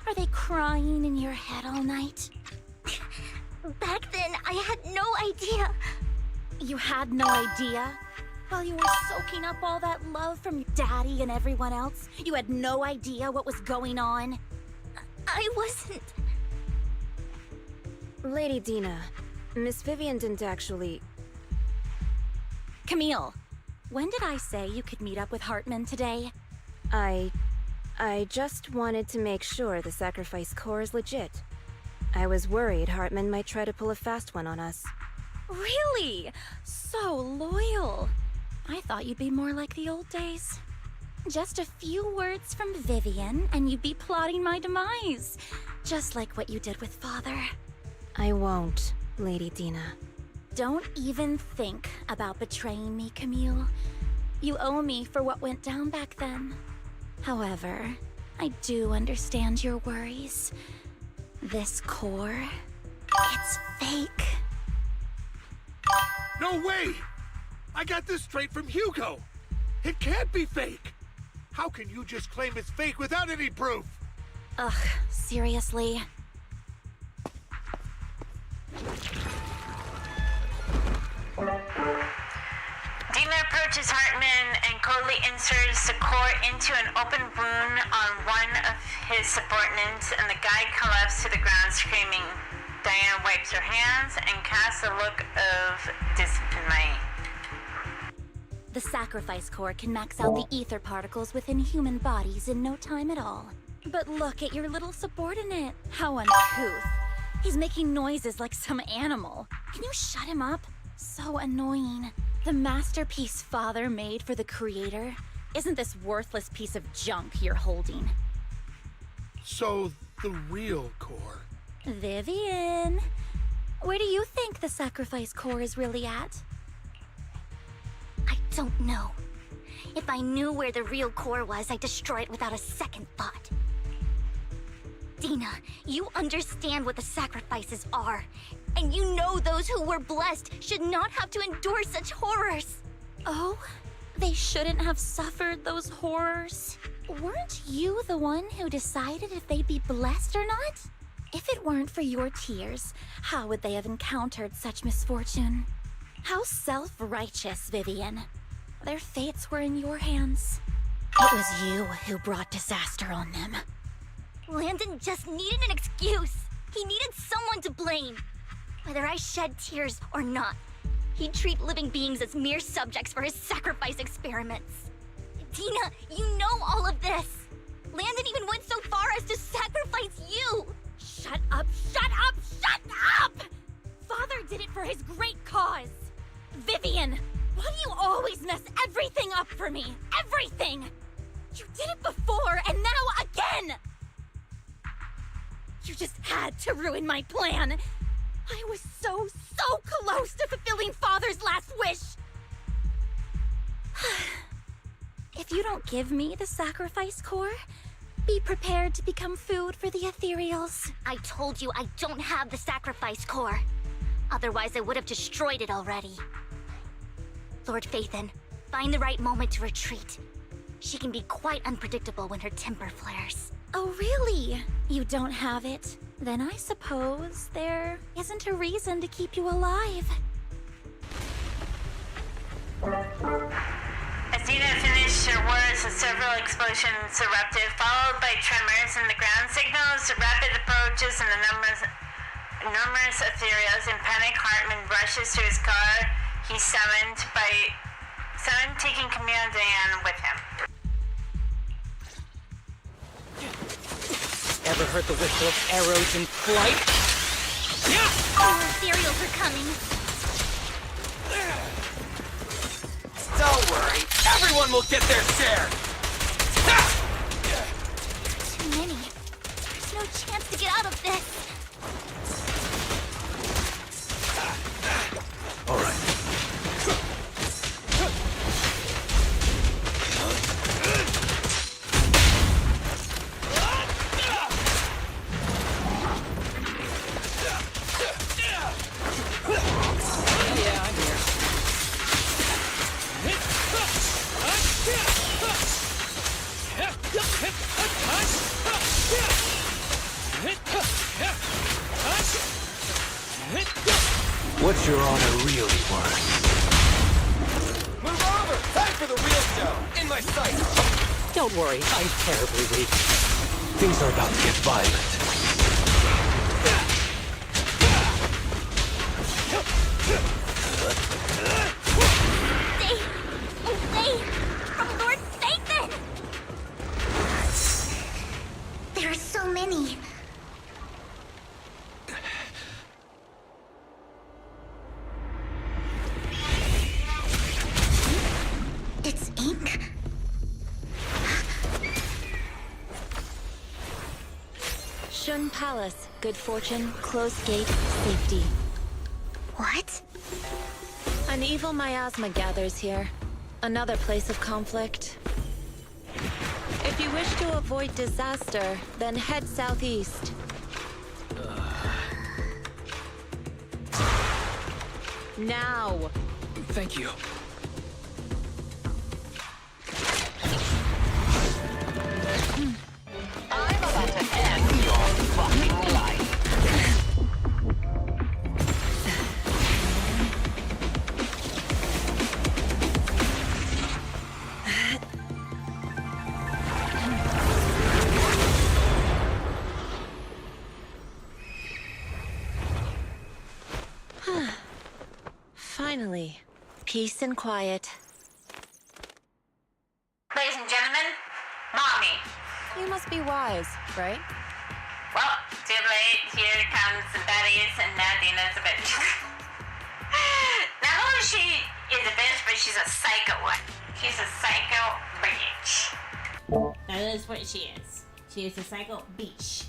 Are they crying in your head all night? Back then, I had no idea. You had no idea? While you were soaking up all that love from your daddy and everyone else, you had no idea what was going on? I wasn't... Lady Dina, Miss Vivian didn't actually... Camille, when did I say you could meet up with Hartman today? I just wanted to make sure the sacrifice core is legit. I was worried Hartman might try to pull a fast one on us. Really? So loyal. I thought you'd be more like the old days. Just a few words from Vivian, and you'd be plotting my demise. Just like what you did with Father. I won't, Lady Dina. Don't even think about betraying me, Camille. You owe me for what went down back then. However, I do understand your worries. This core, it's fake. No way! I got this straight from Hugo. It can't be fake. How can you just claim it's fake without any proof? Ugh, seriously. Dina approaches Hartman and coldly inserts the core into an open wound on one of his subordinates, and the guy collapses to the ground screaming. Diana wipes her hands and casts a look of dismay. The sacrifice core can max out the ether particles within human bodies in no time at all. But look at your little subordinate. How uncouth. He's making noises like some animal. Can you shut him up? So annoying. The masterpiece Father made for the Creator isn't this worthless piece of junk you're holding. So, the real core. Vivian, where do you think the sacrifice core is really at? I don't know. If I knew where the real core was, I'd destroy it without a second thought. Dina, you understand what the sacrifices are. And you know those who were blessed should not have to endure such horrors. Oh? They shouldn't have suffered those horrors? Weren't you the one who decided if they'd be blessed or not? If it weren't for your tears, how would they have encountered such misfortune? How self-righteous, Vivian. Their fates were in your hands. It was you who brought disaster on them. Landon just needed an excuse. He needed someone to blame. Whether I shed tears or not, he'd treat living beings as mere subjects for his sacrifice experiments. Dina, you know all of this. Landon even went so far as to sacrifice you. Shut up, shut up, shut up! Father did it for his great cause. Vivian, why do you always mess everything up for me? Everything! You did it before, and now again! You just had to ruin my plan. I was so close to fulfilling Father's last wish. If you don't give me the sacrifice core, be prepared to become food for the ethereals. I told you I don't have the sacrifice core. Otherwise, I would have destroyed it already. Lord Phaethon, find the right moment to retreat. She can be quite unpredictable when her temper flares. Oh, really? You don't have it? Then I suppose there isn't a reason to keep you alive. As Dina finished her words, several explosions erupted, followed by tremors in the ground signals, rapid approaches, and the numerous ethereals. In panic, Hartman rushes to his car. He's summoned, taking Camille and Diane with him. Ever heard the whistle of arrows in flight? More ethereals are coming. Don't worry, everyone will get their share! Too many. There's no chance to get out of this. All right. Yeah, I'm here. What's your honor really worth? Move over! Time for the real show! In my sight! Don't worry, I'm terribly weak. Things are about to get violent. Stay away from Lord Nathan! There are so many. It's ink. Shun Palace, good fortune, closed gate, safety. What? An evil miasma gathers here. Another place of conflict. If you wish to avoid disaster, then head southeast. Now! Thank you. I'm about to end your fucking life. Finally, peace and quiet. Ladies and gentlemen, Mommy. You must be wise, right? Well, too late. Here comes the baddies, and now Dina's a bitch. Not only she is a bitch, but she's a psycho one. She's a psycho bitch. That is what she is. She is a psycho bitch.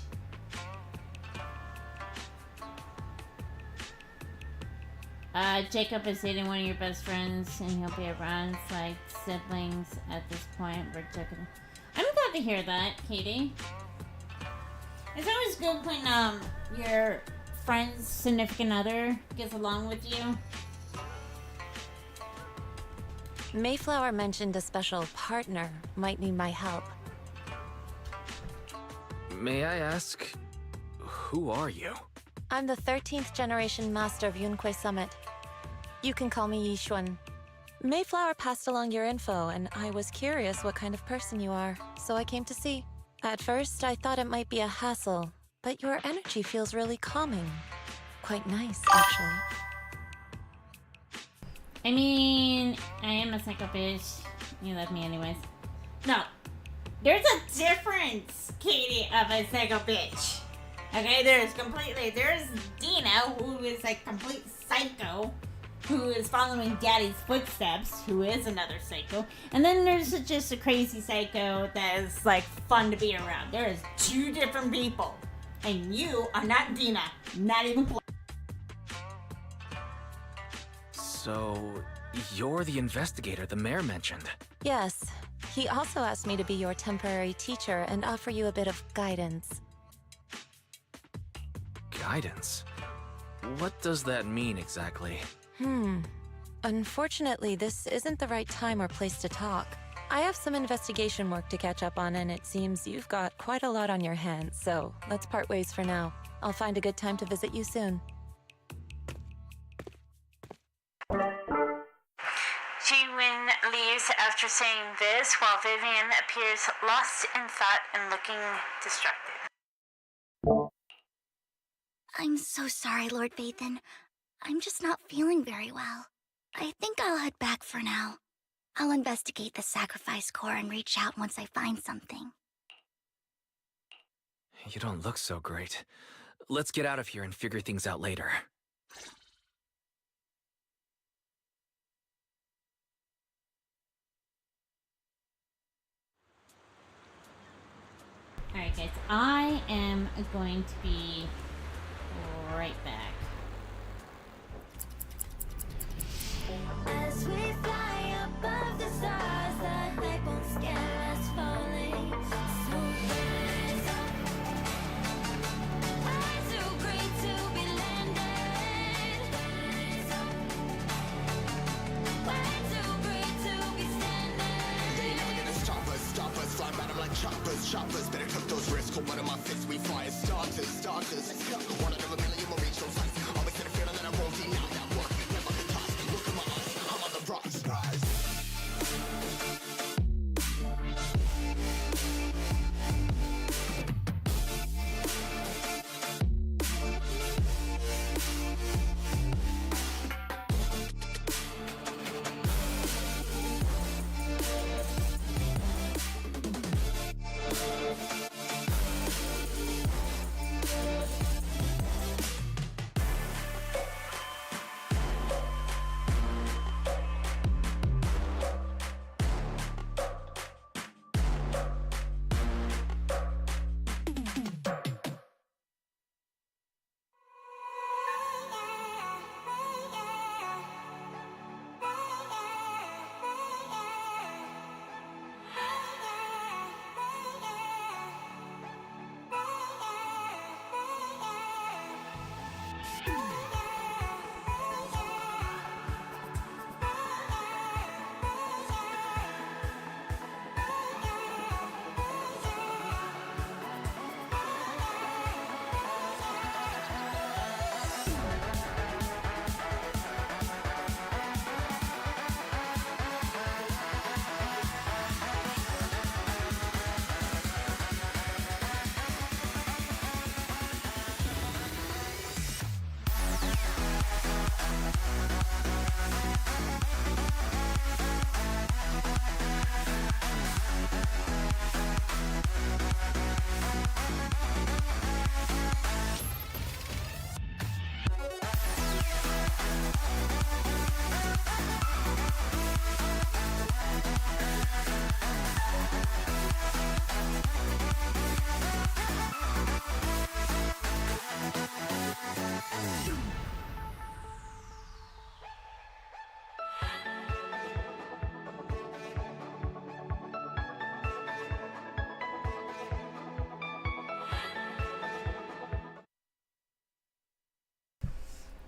Jacob is dating one of your best friends, and he'll be around. It's like siblings at this point. We're joking. I'm glad to hear that, Katie. It's always good when your friend's significant other gets along with you. Mayflower mentioned a special partner might need my help. May I ask, who are you? I'm the 13th generation master of Yunque Summit. You can call me Yishuan. Mayflower passed along your info, and I was curious what kind of person you are, so I came to see. At first, I thought it might be a hassle, but your energy feels really calming. Quite nice, actually. I mean, I am a psycho bitch. You love me anyways. No. There's a difference, Katie, of a psycho bitch. Okay, there's Dina, who is a complete psycho, who is following Daddy's footsteps, who is another psycho. And then there's just a crazy psycho that is, like, fun to be around. There is two different people. And you are not Dina. Not even close. So, you're the investigator the mayor mentioned. Yes. He also asked me to be your temporary teacher and offer you a bit of guidance. Guidance? What does that mean exactly? Unfortunately, this isn't the right time or place to talk. I have some investigation work to catch up on, and it seems you've got quite a lot on your hands, so let's part ways for now. I'll find a good time to visit you soon. Ji-Win leaves after saying this, while Vivian appears lost in thought and looking distracted. I'm so sorry, Lord Vathan. I'm just not feeling very well. I think I'll head back for now. I'll investigate the sacrifice core and reach out once I find something. You don't look so great. Let's get out of here and figure things out later. Alright guys, I am going to be right back. As we fly above the stars, the night won't scare us falling. So rise up. I'm too great to be landed. Rise up. Way too great to be standing. They never gonna stop us, fly by them like choppers. Better cut those risks, hold one of my fists, we fire starters. One out of a million will reach those heights. Always had a feeling that I won't deny that one.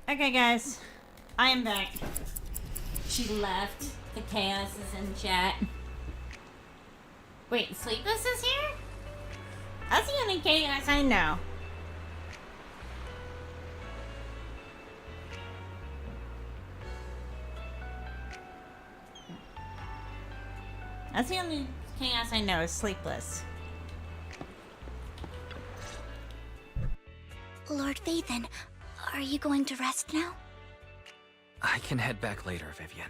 Okay, guys. I am back. She left. The chaos is in chat. Wait, Sleepless is here? That's the only chaos I know. That's the only chaos I know is Sleepless. Lord Phaethon, are you going to rest now? I can head back later, Vivian.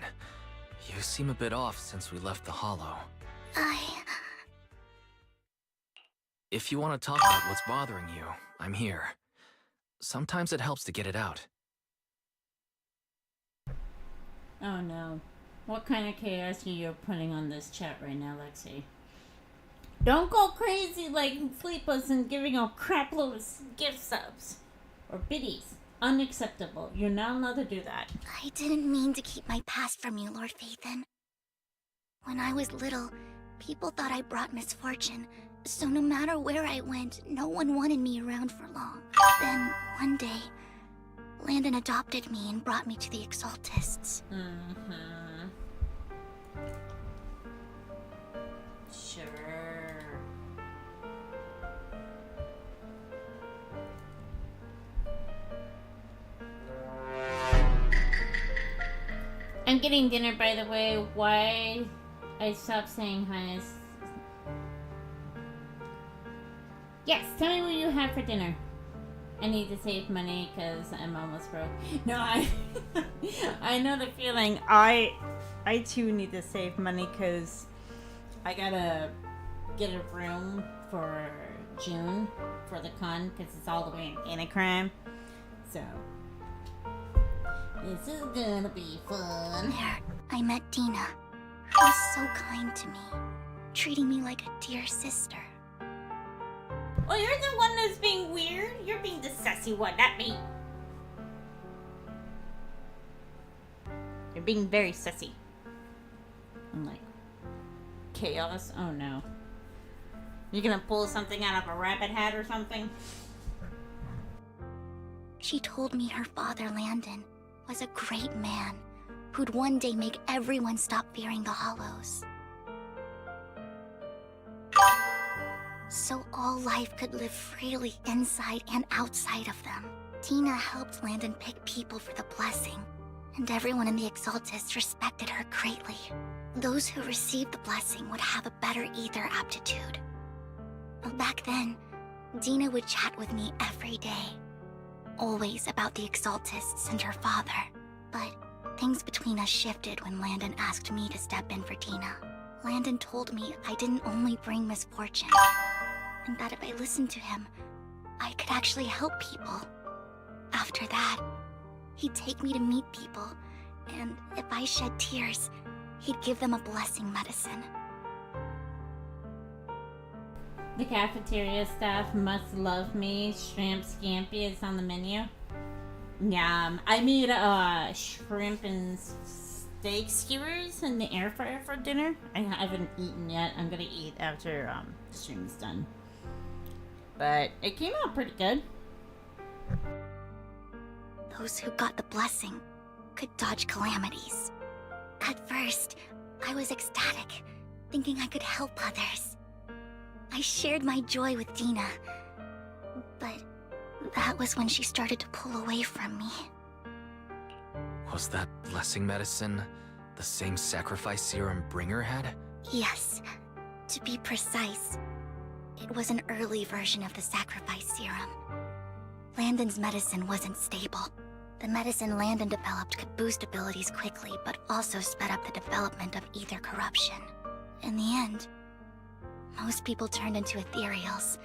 You seem a bit off since we left the Hollow. If you want to talk about what's bothering you, I'm here. Sometimes it helps to get it out. Oh no. What kind of chaos are you putting on this chat right now, Lexi? Don't go crazy like Sleepless and giving a crap load of gift subs. Or biddies. Unacceptable. You're not allowed to do that. I didn't mean to keep my past from you, Lord Phaethon. When I was little, people thought I brought misfortune, so no matter where I went, no one wanted me around for long. Then, one day, Landon adopted me and brought me to the Exaltists. Sure. I'm getting dinner, by the way. Why I stopped saying hi is... Yes, tell me what you have for dinner. I need to save money because I'm almost broke. No, I know the feeling. I too need to save money because I gotta get a room for June for the con because it's all the way in Anaheim. So this is gonna be fun. There, I met Dina. She was so kind to me, treating me like a dear sister. Well, you're the one that's being weird. You're being the sassy one, not me. You're being very sassy. I'm like, chaos? Oh no. You're gonna pull something out of a rabbit hat or something? She told me her father, Landon, was a great man who'd one day make everyone stop fearing the Hollows. So all life could live freely inside and outside of them. Tina helped Landon pick people for the blessing, and everyone in the Exaltists respected her greatly. Those who received the blessing would have a better ether aptitude. Back then, Dina would chat with me every day, always about the Exaltists and her father. But things between us shifted when Landon asked me to step in for Dina. Landon told me I didn't only bring misfortune, and that if I listened to him, I could actually help people. After that, he'd take me to meet people, and if I shed tears, he'd give them a blessing medicine. The cafeteria staff must love me. Shrimp scampi is on the menu. Yum. I made shrimp and steak skewers in the air fryer for dinner. I haven't eaten yet. I'm gonna eat after the stream's done. But it came out pretty good. Those who got the blessing could dodge calamities. At first, I was ecstatic, thinking I could help others. I shared my joy with Dina, but that was when she started to pull away from me. Was that blessing medicine the same sacrifice serum Bringer had? Yes. To be precise, it was an early version of the sacrifice serum. Landon's medicine wasn't stable. The medicine Landon developed could boost abilities quickly, but also sped up the development of ether corruption. In the end, most people turned into ethereals,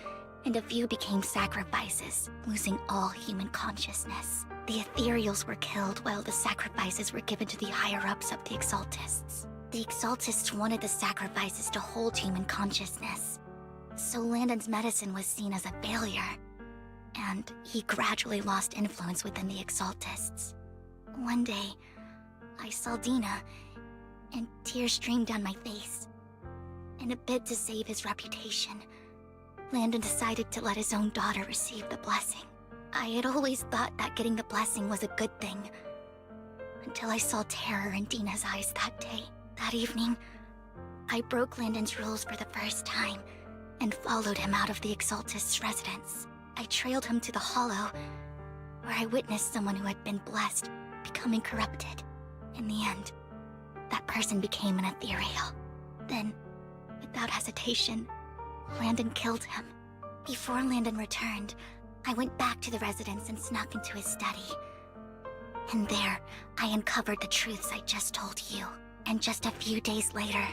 and a few became sacrifices, losing all human consciousness. The ethereals were killed while the sacrifices were given to the higher-ups of the Exaltists. The Exaltists wanted the sacrifices to hold human consciousness, so Landon's medicine was seen as a failure, and he gradually lost influence within the Exaltists. One day, I saw Dina, and tears streamed down my face. In a bid to save his reputation, Landon decided to let his own daughter receive the blessing. I had always thought that getting the blessing was a good thing. Until I saw terror in Dina's eyes that day. That evening, I broke Landon's rules for the first time and followed him out of the Exaltist's residence. I trailed him to the Hollow, where I witnessed someone who had been blessed becoming corrupted. In the end, that person became an ethereal. Then, without hesitation, Landon killed him. Before Landon returned, I went back to the residence and snuck into his study. And there, I uncovered the truths I just told you. And just a few days later,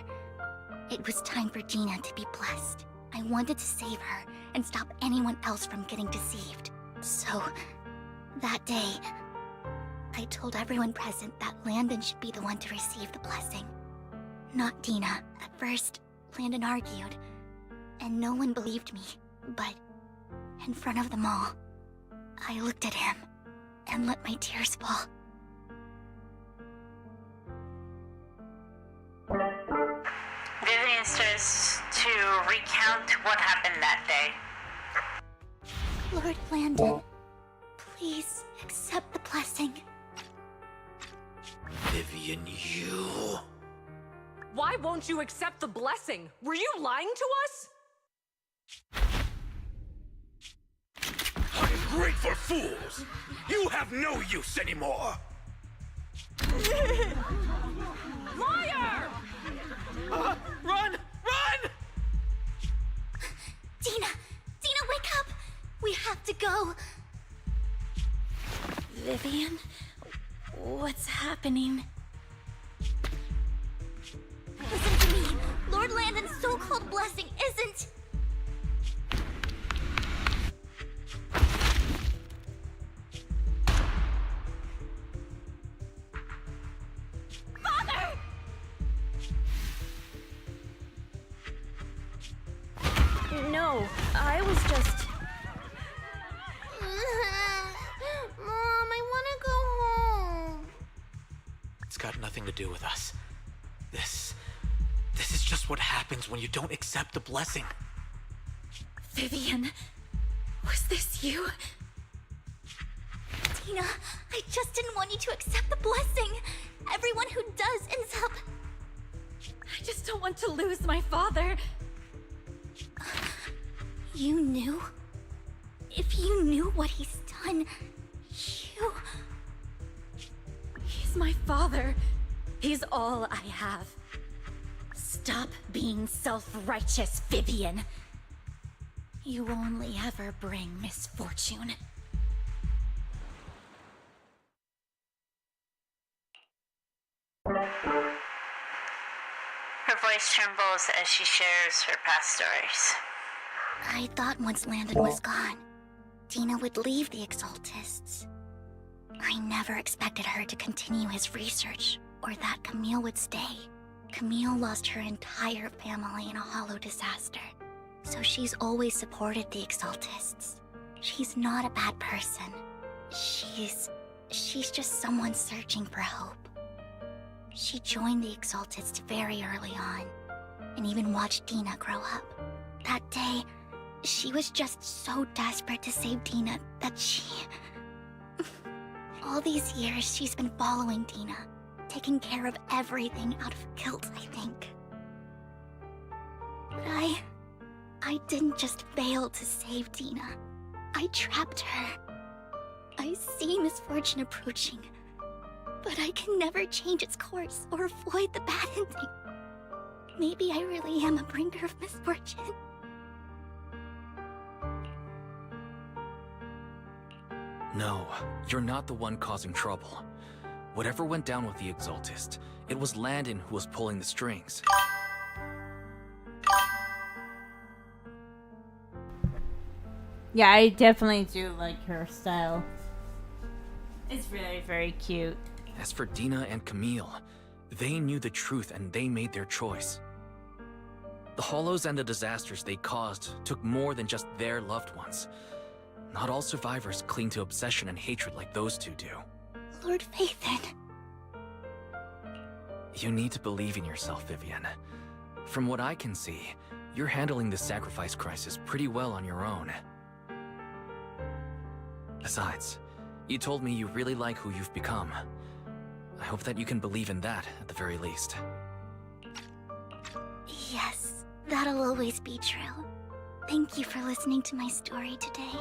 it was time for Dina to be blessed. I wanted to save her and stop anyone else from getting deceived. So, that day, I told everyone present that Landon should be the one to receive the blessing, not Dina. At first, Landon argued, and no one believed me. But, in front of them all, I looked at him and let my tears fall. Vivian starts to recount what happened that day. Lord Landon, please accept the blessing. Vivian, you... Why won't you accept the blessing? Were you lying to us? Ungrateful fools! You have no use anymore! Liar! Run! Run! Dina! Dina, wake up! We have to go! Vivian? What's happening? Listen to me! Lord Landon's so-called blessing isn't... Father! No, I was just... Mom, I want to go home. It's got nothing to do with us. This is just what happens when you don't accept the blessing. Vivian, was this you? Dina, I just didn't want you to accept the blessing. Everyone who does ends up... I just don't want to lose my father. You knew? If you knew what he's done, you... He's my father. He's all I have. Stop being self-righteous, Vivian. You only ever bring misfortune. Her voice trembles as she shares her past stories. I thought once Landon was gone, Dina would leave the Exaltists. I never expected her to continue his research, or that Camille would stay. Camille lost her entire family in a hollow disaster, so she's always supported the Exaltists. She's not a bad person. She's just someone searching for hope. She joined the Exaltists very early on, and even watched Dina grow up. That day, she was just so desperate to save Dina that she... All these years, she's been following Dina, taking care of everything out of guilt, I think. But I didn't just fail to save Dina. I trapped her. I see misfortune approaching, but I can never change its course or avoid the bad ending. Maybe I really am a bringer of misfortune. No, you're not the one causing trouble. Whatever went down with the Exaltist, it was Landon who was pulling the strings. Yeah, I definitely do like her style. It's really very cute. As for Dina and Camille, they knew the truth and they made their choice. The Hollows and the disasters they caused took more than just their loved ones. Not all survivors cling to obsession and hatred like those two do. Lord Phaethon. You need to believe in yourself, Vivian. From what I can see, you're handling the sacrifice crisis pretty well on your own. Besides, you told me you really like who you've become. I hope that you can believe in that, at the very least. Yes, that'll always be true. Thank you for listening to my story today.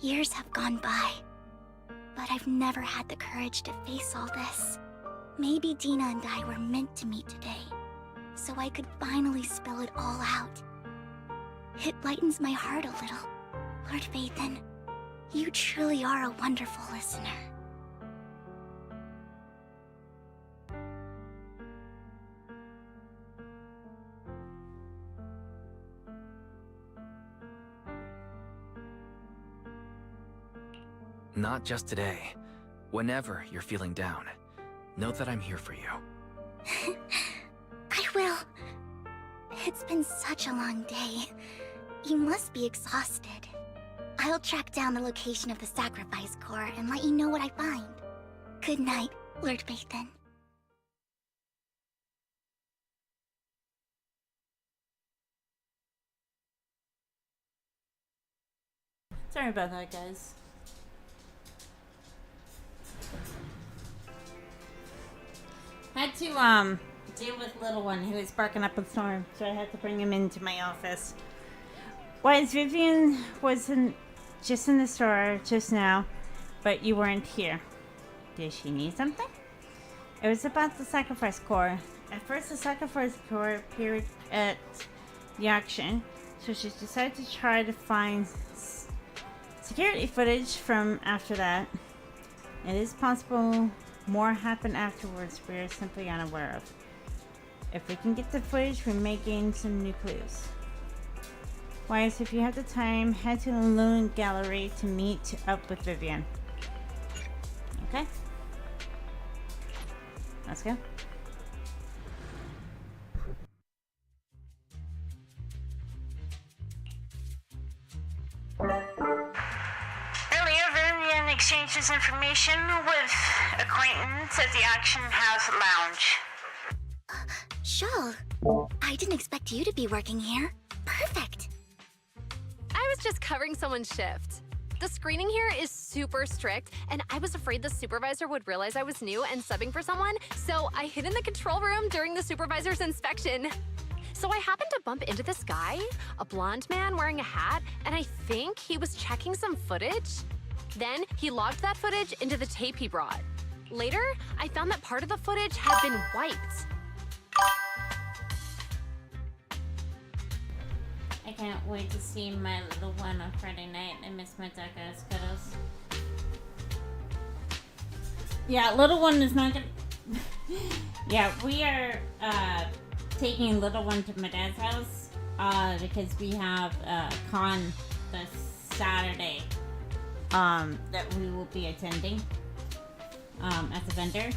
Years have gone by, but I've never had the courage to face all this. Maybe Dina and I were meant to meet today, so I could finally spill it all out. It lightens my heart a little. Lord Phaethon, you truly are a wonderful listener. Not just today. Whenever you're feeling down, know that I'm here for you. I will. It's been such a long day. You must be exhausted. I'll track down the location of the sacrifice core and let you know what I find. Good night, Lord Phaethon. Sorry about that, guys. Had to deal with little one who was barking up a storm, so I had to bring him into my office. Wise, Vivian wasn't just in the store just now, but you weren't here. Did she need something? It was about the sacrifice core. At first, the sacrifice core appeared at the auction, so she decided to try to find security footage from after that. It is possible more happened afterwards we are simply unaware of. If we can get the footage, we may gain some new clues. Wise, if you have the time, head to the Loon Gallery to meet up with Vivian. Okay? Let's go. Earlier, Vivian exchanges information with acquaintance at the auction house lounge. Shaw, I didn't expect you to be working here. Perfect. I was just covering someone's shift. The screening here is super strict, and I was afraid the supervisor would realize I was new and subbing for someone, so I hid in the control room during the supervisor's inspection. So I happened to bump into this guy, a blonde man wearing a hat, and I think he was checking some footage. Then he logged that footage into the tape he brought. Later, I found that part of the footage had been wiped. I can't wait to see my little one on Friday night. I miss my Daka Skittles. Yeah, little one is not gonna... Yeah, we are taking little one to my dad's house because we have a con this Saturday that we will be attending as a vendor.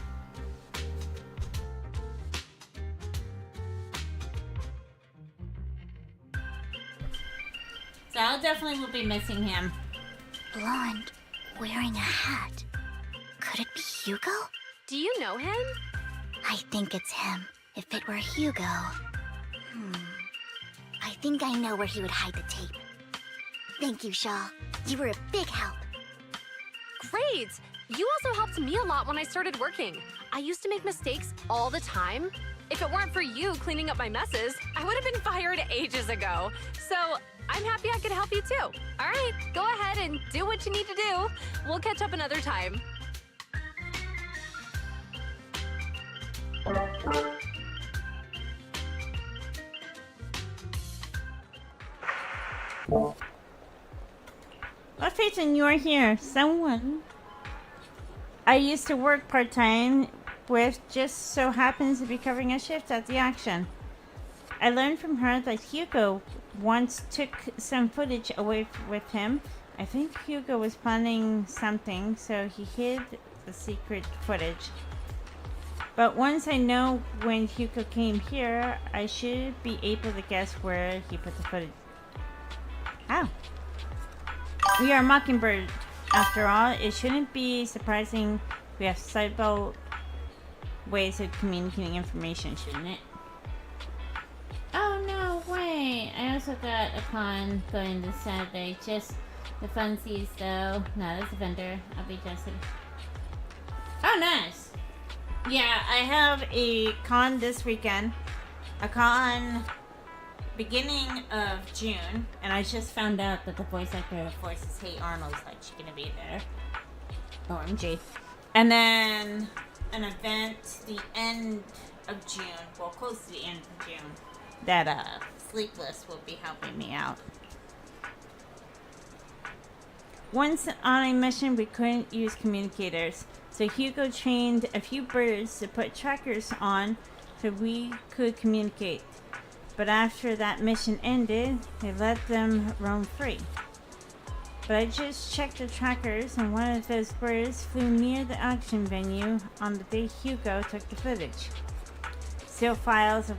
So I definitely will be missing him. Blonde, wearing a hat. Could it be Hugo? Do you know him? I think it's him. If it were Hugo... I think I know where he would hide the tape. Thank you, Shaw. You were a big help. Great! You also helped me a lot when I started working. I used to make mistakes all the time. If it weren't for you cleaning up my messes, I would have been fired ages ago. So I'm happy I could help you too. All right, go ahead and do what you need to do. We'll catch up another time. What reason you are here? Someone I used to work part-time with just so happens to be covering a shift at the auction. I learned from her that Hugo once took some footage away with him. I think Hugo was planning something, so he hid the secret footage. But once I know when Hugo came here, I should be able to guess where he put the footage. How? We are Mockingbird. After all, it shouldn't be surprising we have several ways of communicating information, shouldn't it? Oh, no way. I also got a con going this Saturday. Just The funsies, though. No, that's a vendor. I'll be adjusted. Oh, nice. Yeah, I have a con this weekend. A con beginning of June. And I just found out that the voice actor of Voices Hey Arnold's like gonna be there. OMG. And then an event the end of June. Well, close to the end of June. That Sleepless will be helping me out. Once on a mission, we couldn't use communicators, so Hugo trained a few birds to put trackers on so we could communicate. But after that mission ended, they let them roam free. But I just checked the trackers, and one of those birds flew near the auction venue on the day Hugo took the footage. Still flies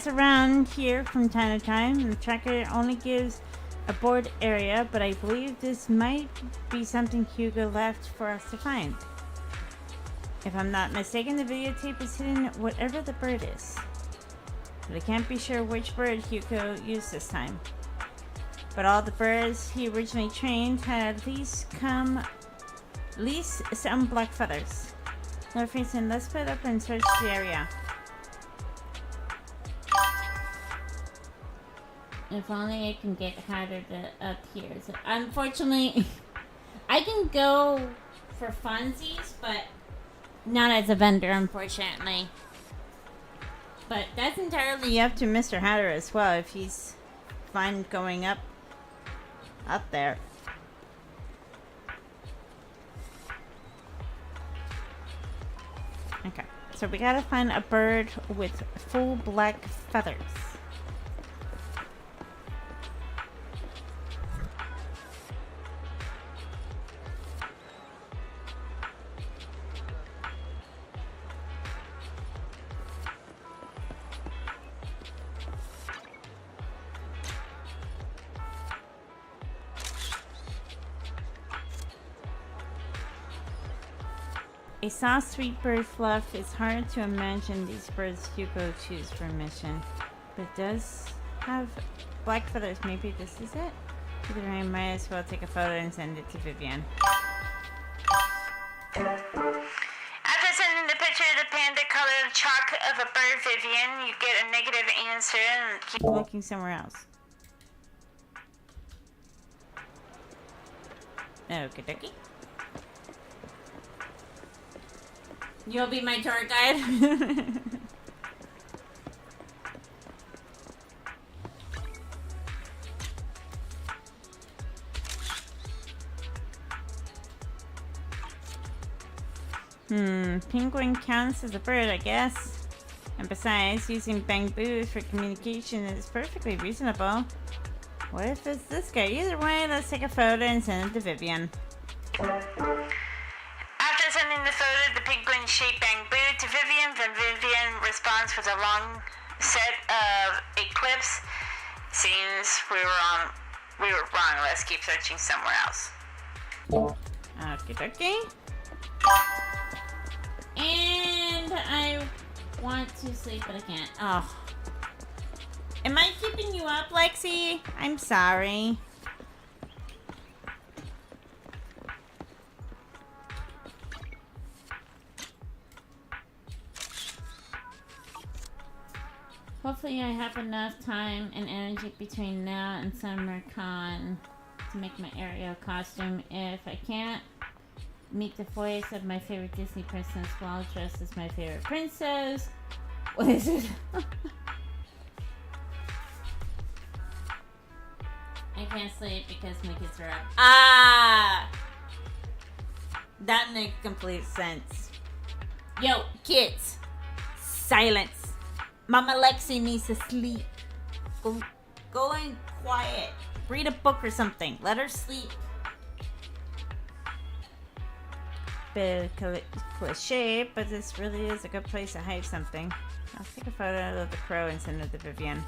around here from time to time, and the tracker only gives a board area, but I believe this might be something Hugo left for us to find. If I'm not mistaken, the videotape is hidden whatever the bird is. But I can't be sure which bird Hugo used this time. But all the birds he originally trained had at least some black feathers. Lord Faison, let's split up and search the area. If only I can get harder up here. So unfortunately, I can go for funsies, but not as a vendor, unfortunately. But that's entirely up to Mr. Hatter as well, if he's fine going up there. Okay, so we gotta find a bird with full black feathers. A soft, sweet bird fluff. It's hard to imagine these birds Hugo choose for a mission. But it does have black feathers. Maybe this is it? Either way, I might as well take a photo and send it to Vivian. After sending the picture of the panda-colored chalk of a bird, Vivian, you get a negative answer and keep looking somewhere else. Okie dokie. You'll be my tour guide. Penguin counts as a bird, I guess. And besides, using bamboo for communication is perfectly reasonable. What if it's this guy? Either way, let's take a photo and send it to Vivian. After sending the photo of the penguin-shaped bamboo to Vivian, then Vivian responds with a long set of eclipse. Seems we were wrong. Let's keep searching somewhere else. Okie dokie. And I want to sleep, but I can't. Oh. Am I keeping you up, Lexi? I'm sorry. Hopefully I have enough time and energy between now and SummerCon to make my Ariel costume. If I can't, meet the voice of my favorite Disney princess while dressed as my favorite princess. What is it? I can't sleep because my kids are up. Ah! That makes complete sense. Yo, kids! Silence! Mama Lexi needs to sleep. Go in quiet. Read a book or something. Let her sleep. Bit of cliche, but this really is a good place to hide something. I'll take a photo of the crow and send it to Vivian.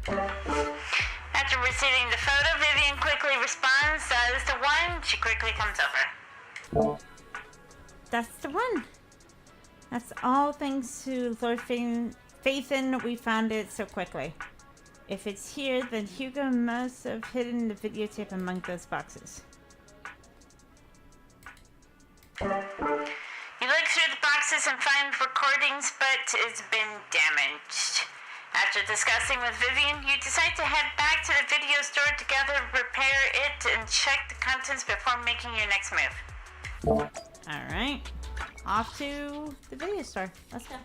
After receiving the photo, Vivian quickly responds, that is the one. She quickly comes over. That's the one. That's all thanks to Lord Faison we found it so quickly. If it's here, then Hugo must have hidden the videotape among those boxes. You look through the boxes and find recordings, but it's been damaged. After discussing with Vivian, you decide to head back to the video store to gather, repair it, and check the contents before making your next move. Alright. Off to the video store. Let's go.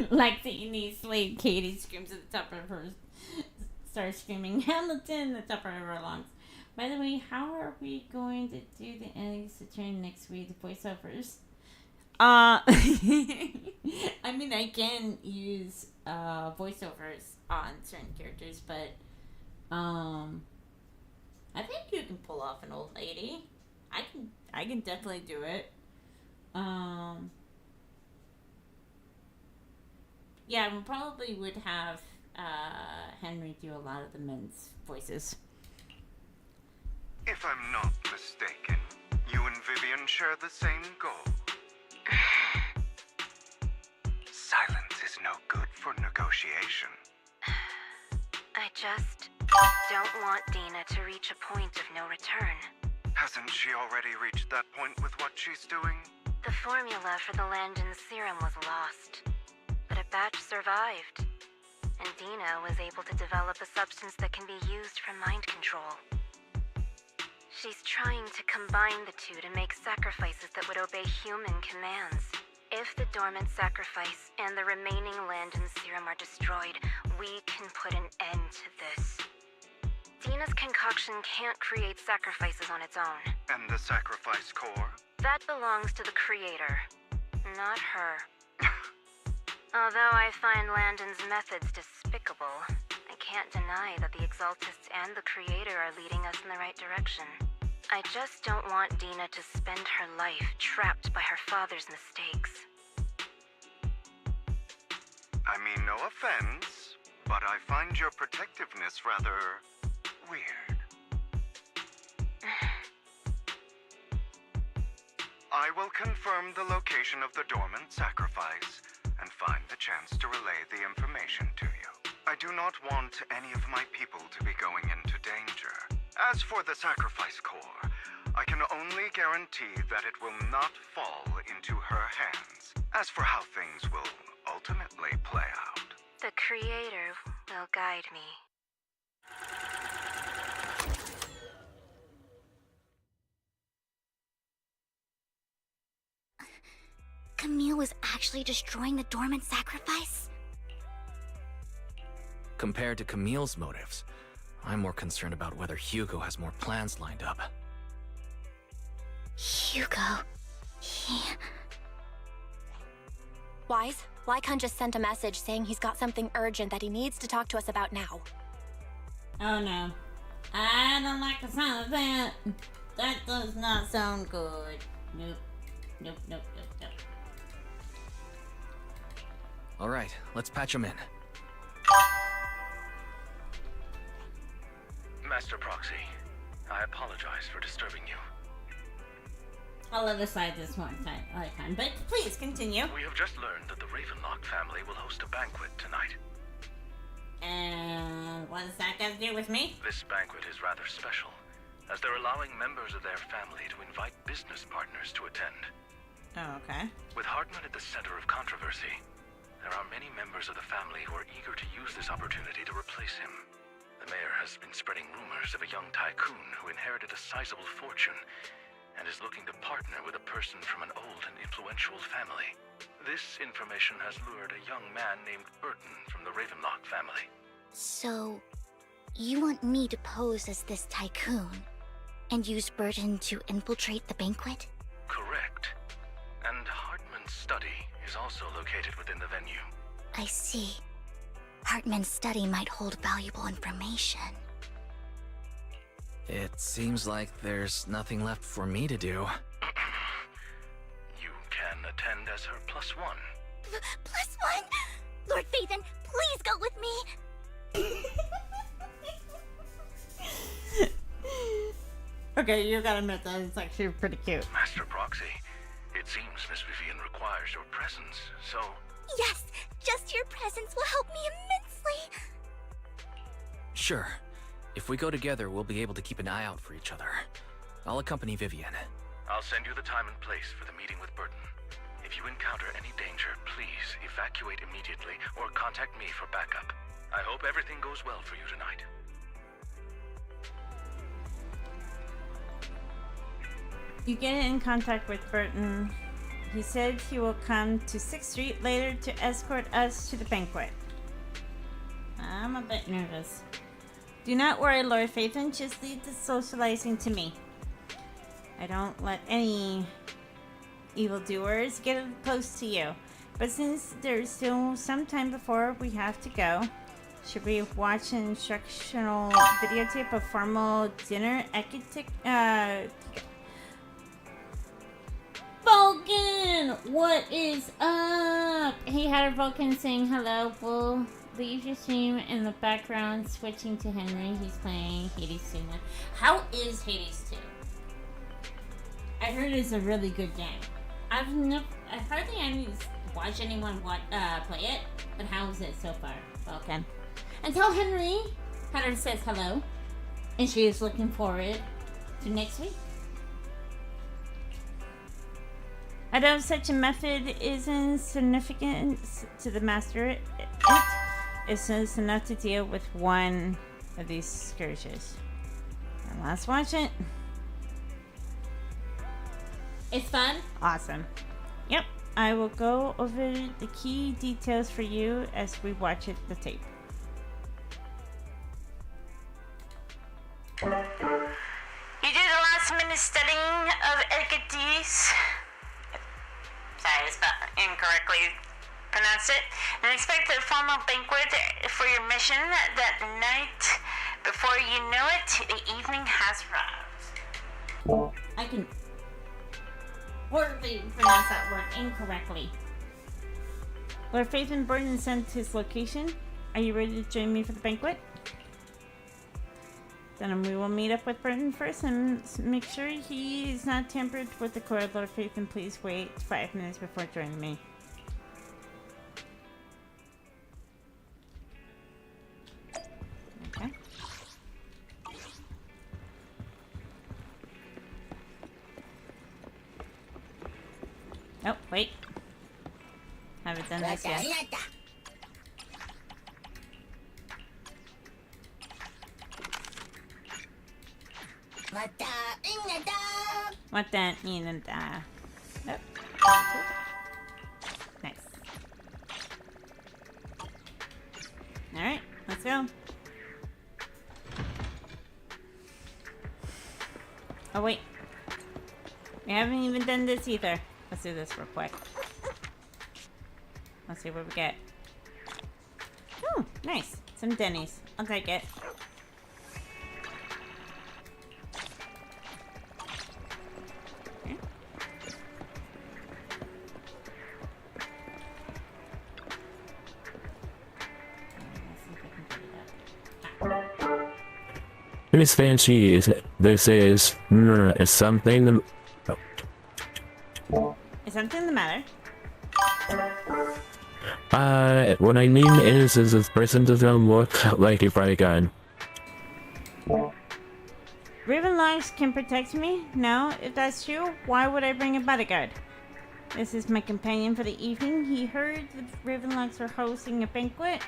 Like the Indian slave, Katie screams at the top of her, starts screaming Hamilton at the top of her lungs. By the way, how are we going to do the endings to turn next week? The voiceovers. I mean, I can use voiceovers on certain characters, but I think you can pull off an old lady. I can definitely do it. Yeah, we probably would have Henry do a lot of the men's voices. If I'm not mistaken, you and Vivian share the same goal. Silence is no good for negotiation. I just don't want Dina to reach a point of no return. Hasn't she already reached that point with what she's doing? The formula for the Landon serum was lost, but a batch survived, and Dina was able to develop a substance that can be used for mind control. She's trying to combine the two to make sacrifices that would obey human commands. If the dormant sacrifice and the remaining Landon serum are destroyed, we can put an end to this. Dina's concoction can't create sacrifices on its own. And the sacrifice core? That belongs to the creator, not her. Although I find Landon's methods despicable, I can't deny that the Exaltists and the creator are leading us in the right direction. I just don't want Dina to spend her life trapped by her father's mistakes. I mean, no offense, but I find your protectiveness rather weird. I will confirm the location of the dormant sacrifice and find the chance to relay the information to you. I do not want any of my people to be going into danger. As for the sacrifice core, I can only guarantee that it will not fall into her hands. As for how things will ultimately play out, The creator will guide me. Camille was actually destroying the dormant sacrifice? Compared to Camille's motives, I'm more concerned about whether Hugo has more plans lined up. Hugo... he... Wise, Lycon just sent a message saying he's got something urgent that he needs to talk to us about now. Oh no. I don't like the sound of that. That does not sound good. Nope. Nope, nope, nope, nope. Alright, let's patch him in. Master Proxy, I apologize for disturbing you. I'll let aside this one time, but please continue. We have just learned that the Ravenlock family will host a banquet tonight. And what does that got to do with me? This banquet is rather special, as they're allowing members of their family to invite business partners to attend. Oh, okay. With Hartman at the center of controversy, there are many members of the family who are eager to use this opportunity to replace him. The mayor has been spreading rumors of a young tycoon who inherited a sizable fortune and is looking to partner with a person from an old and influential family. This information has lured a young man named Burton from the Ravenlock family. So, you want me to pose as this tycoon and use Burton to infiltrate the banquet? Correct. And Hartman's study is also located within the venue. I see. Hartman's study might hold valuable information. It seems like there's nothing left for me to do. You can attend as her +1. +1? Lord Phaethon, please go with me! Okay, you gotta admit that it's actually pretty cute. Master Proxy, it seems Miss Vivian requires your presence, so... Yes, just your presence will help me immensely. Sure. If we go together, we'll be able to keep an eye out for each other. I'll accompany Vivian. I'll send you the time and place for the meeting with Burton. If you encounter any danger, please evacuate immediately or contact me for backup. I hope everything goes well for you tonight. You get in contact with Burton. He said he will come to 6th Street later to escort us to the banquet. I'm a bit nervous. Do not worry, Lord Phaethon. Just leave the socializing to me. I don't let any evildoers get close to you. But since there's still some time before we have to go, should we watch an instructional videotape of formal dinner etiquette? Vulcan! What is up? Hey, Hatter Vulcan saying hello. We'll leave your stream in the background, switching to Henry. He's playing Hades 2 now. How is Hades 2? I heard it's a really good game. I hardly watch anyone play it, but how is it so far, Vulcan? And tell Henry, Hatter says hello, and she is looking forward to next week. Although such a method isn't significant to the master, it's enough to deal with one of these scourges. And let's watch it. It's fun? Awesome. Yep, I will go over the key details for you as we watch the tape. You do the last minute studying of etiquettes. Sorry, I spelled incorrectly pronounced it. And expect a formal banquet for your mission that night. Before you know it, the evening has arrived. I can horribly pronounce that word incorrectly. Lord Phaethon Burton sent his location. Are you ready to join me for the banquet? Then we will meet up with Burton first and make sure he is not tampered with the core. Lord Phaethon, please wait 5 minutes before joining me. Okay. Oh, wait. Haven't done this yet. What that mean and oh. Nice. Alright, let's go. Oh wait. We haven't even done this either. Let's do this real quick. Let's see what we get. Oh, nice. Some Denny's. I'll take it. Miss Fancy, this is something. Is something the matter? What I mean is this person doesn't look like a bright gun. Ravenlocks can protect me? No, if that's true, why would I bring a bodyguard? This is my companion for the evening. He heard the Ravenlocks were hosting a banquet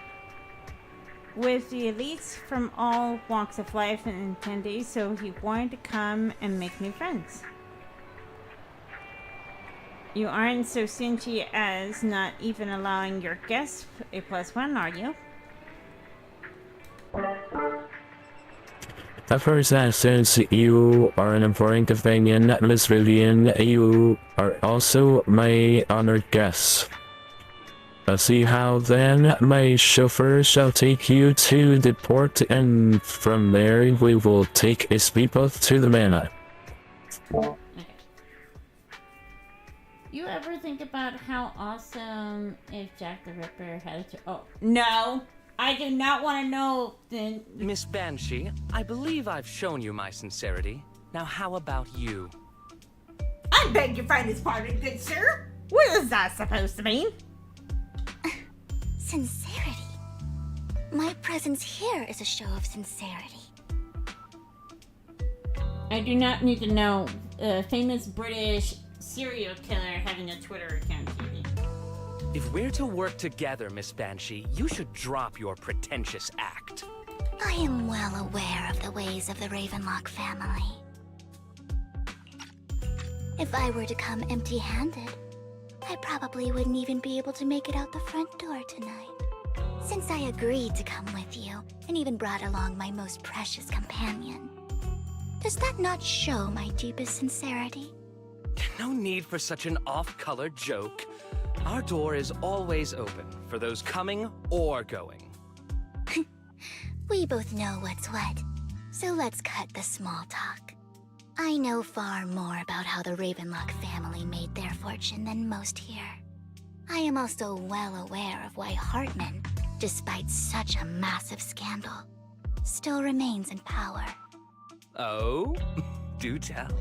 with the elites from all walks of life and attendees, so he wanted to come and make new friends. You aren't so stingy as not even allowing your guests a +1, are you? At first, since you are an important companion, Miss Vivian, you are also my honored guest. See how then? My chauffeur shall take you to the port, and from there we will take a speedboat to the manor. Okay. You ever think about how awesome if Jack the Ripper had to? Oh no! I do not want to know. Then Miss Banshee, I believe I've shown you my sincerity. Now how about you? I beg your finest pardon, good sir. What is that supposed to mean? Sincerity. My presence here is a show of sincerity. I do not need to know a famous British serial killer having a Twitter account, TV. If we're to work together, Miss Banshee, you should drop your pretentious act. I am well aware of the ways of the Ravenlock family. If I were to come empty-handed, I probably wouldn't even be able to make it out the front door tonight. Since I agreed to come with you, and even brought along my most precious companion, does that not show my deepest sincerity? No need for such an off-color joke. Our door is always open for those coming or going. We both know what's what, so let's cut the small talk. I know far more about how the Ravenlock family made their fortune than most here. I am also well aware of why Hartman, despite such a massive scandal, still remains in power. Oh? Do tell.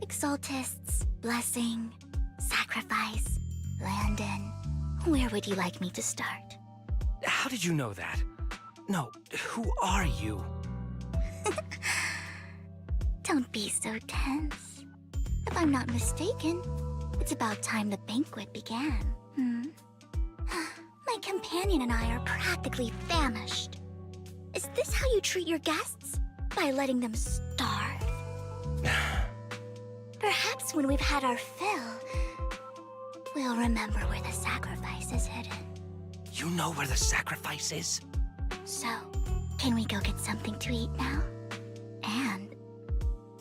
Exaltists, blessing, sacrifice, Landon. Where would you like me to start? How did you know that? No, who are you? Don't be so tense. If I'm not mistaken, it's about time the banquet began. My companion and I are practically famished. Is this how you treat your guests? By letting them starve? Perhaps when we've had our fill, we'll remember where the sacrifice is hidden. You know where the sacrifice is? So, can we go get something to eat now? And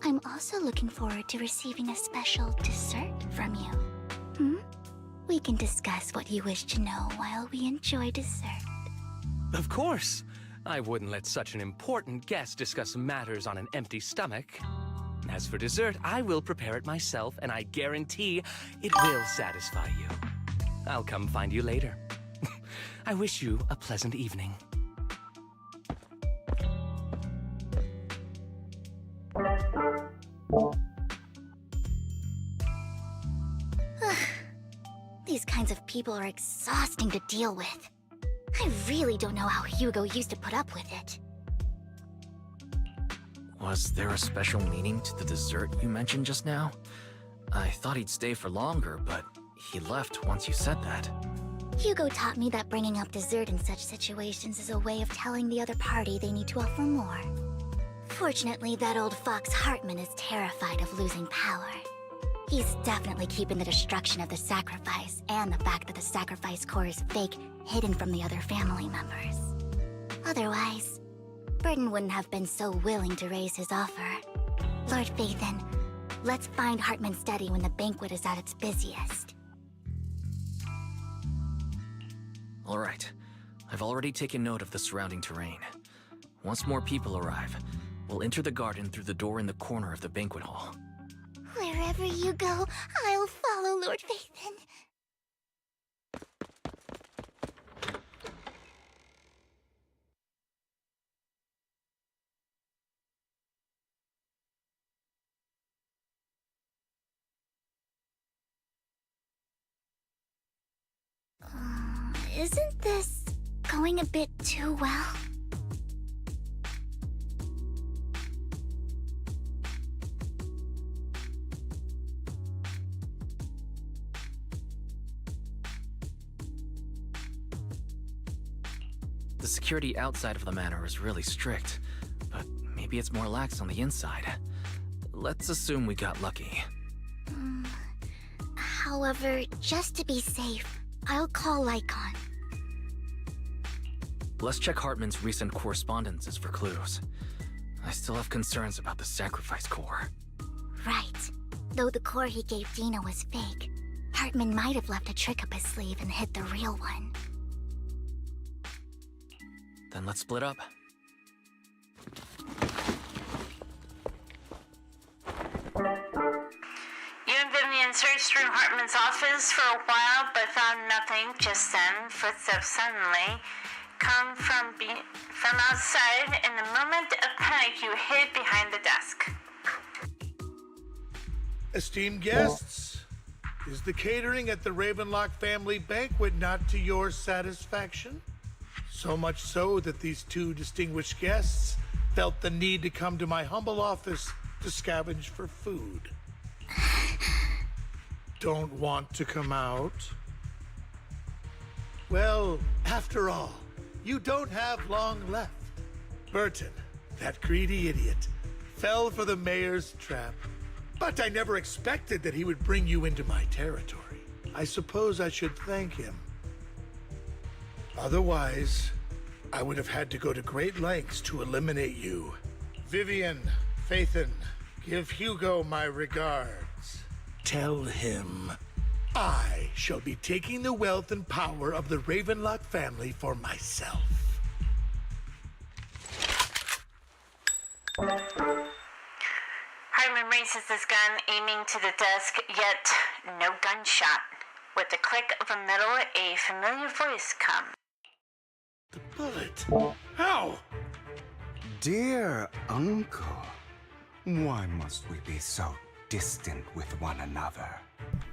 I'm also looking forward to receiving a special dessert from you. We can discuss what you wish to know while we enjoy dessert. Of course. I wouldn't let such an important guest discuss matters on an empty stomach. As for dessert, I will prepare it myself, and I guarantee it will satisfy you. I'll come find you later. I wish you a pleasant evening. These kinds of people are exhausting to deal with. I really don't know how Hugo used to put up with it. Was there a special meaning to the dessert you mentioned just now? I thought he'd stay for longer, but he left once you said that. Hugo taught me that bringing up dessert in such situations is a way of telling the other party they need to offer more. Fortunately, that old fox Hartman is terrified of losing power. He's definitely keeping the destruction of the sacrifice and the fact that the sacrifice core is fake hidden from the other family members. Otherwise, Burton wouldn't have been so willing to raise his offer. Lord Phaethon, let's find Hartman's study when the banquet is at its busiest. All right. I've already taken note of the surrounding terrain. Once more people arrive, we'll enter the garden through the door in the corner of the banquet hall. Wherever you go, I'll follow, Lord Phaethon. Isn't this going a bit too well? The security outside of the manor is really strict, but maybe it's more lax on the inside. Let's assume we got lucky. However, just to be safe, I'll call Lycon. Let's check Hartman's recent correspondences for clues. I still have concerns about the sacrifice core. Right. Though the core he gave Dina was fake, Hartman might have left a trick up his sleeve and hid the real one. Then let's split up. You and Vivian searched through Hartman's office for a while, but found nothing. Just then, footsteps suddenly come from outside. In the moment of panic, you hid behind the desk. Esteemed guests, is the catering at the Ravenlock family banquet not to your satisfaction? So much so that these two distinguished guests felt the need to come to my humble office to scavenge for food. Don't want to come out? Well, after all, you don't have long left. Burton, that greedy idiot, fell for the mayor's trap. But I never expected that he would bring you into my territory. I suppose I should thank him. Otherwise, I would have had to go to great lengths to eliminate you. Vivian, Phaethon, give Hugo my regards. Tell him I shall be taking the wealth and power of the Ravenlock family for myself. Hartman raises his gun, aiming to the desk, yet no gunshot. With the click of a metal, a familiar voice comes. The bullet? How? Dear uncle, why must we be so distant with one another?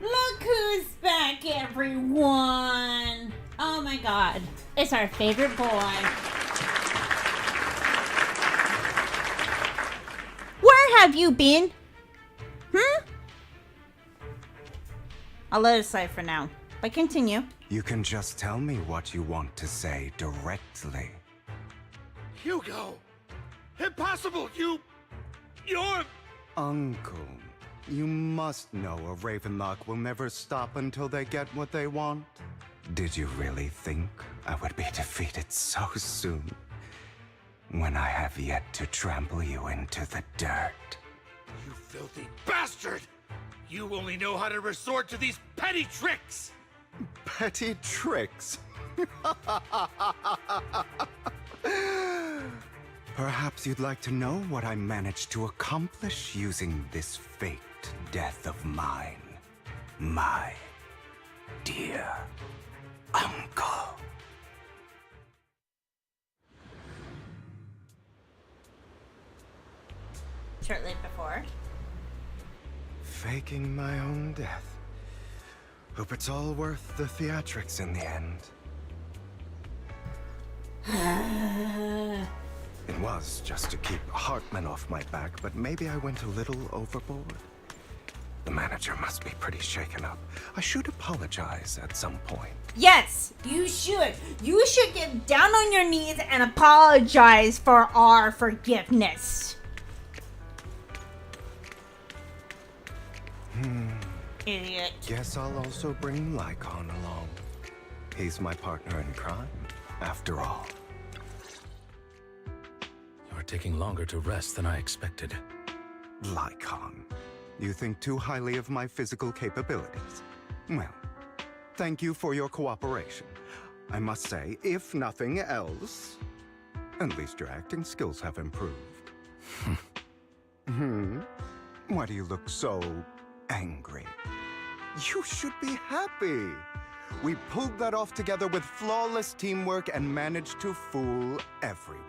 Look who's back, everyone! Oh my god. It's our favorite boy. Where have you been? I'll let it slide for now, but continue. You can just tell me what you want to say directly. Hugo! Impossible! You're... Uncle, you must know a Ravenlock will never stop until they get what they want. Did you really think I would be defeated so soon? When I have yet to trample you into the dirt. You filthy bastard! You only know how to resort to these petty tricks! Petty tricks? Perhaps you'd like to know what I managed to accomplish using this faked death of mine. My dear uncle. Shortly before. Faking my own death. Hope it's all worth the theatrics in the end. It was just to keep Hartman off my back, but maybe I went a little overboard. The manager must be pretty shaken up. I should apologize at some point. Yes, you should. You should get down on your knees and apologize for our forgiveness. Idiot. Guess I'll also bring Lycon along. He's my partner in crime, after all. You're taking longer to rest than I expected. Lycon, you think too highly of my physical capabilities. Well, thank you for your cooperation. I must say, if nothing else, at least your acting skills have improved. Why do you look so angry? You should be happy. We pulled that off together with flawless teamwork and managed to fool everyone.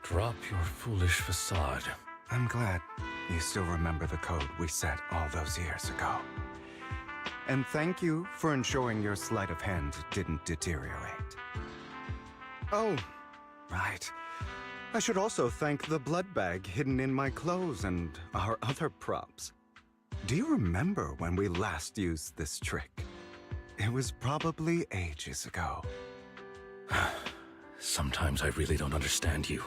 Drop your foolish facade. I'm glad you still remember the code we set all those years ago. And thank you for ensuring your sleight of hand didn't deteriorate. Oh, right. I should also thank the blood bag hidden in my clothes and our other props. Do you remember when we last used this trick? It was probably ages ago. Sometimes I really don't understand you.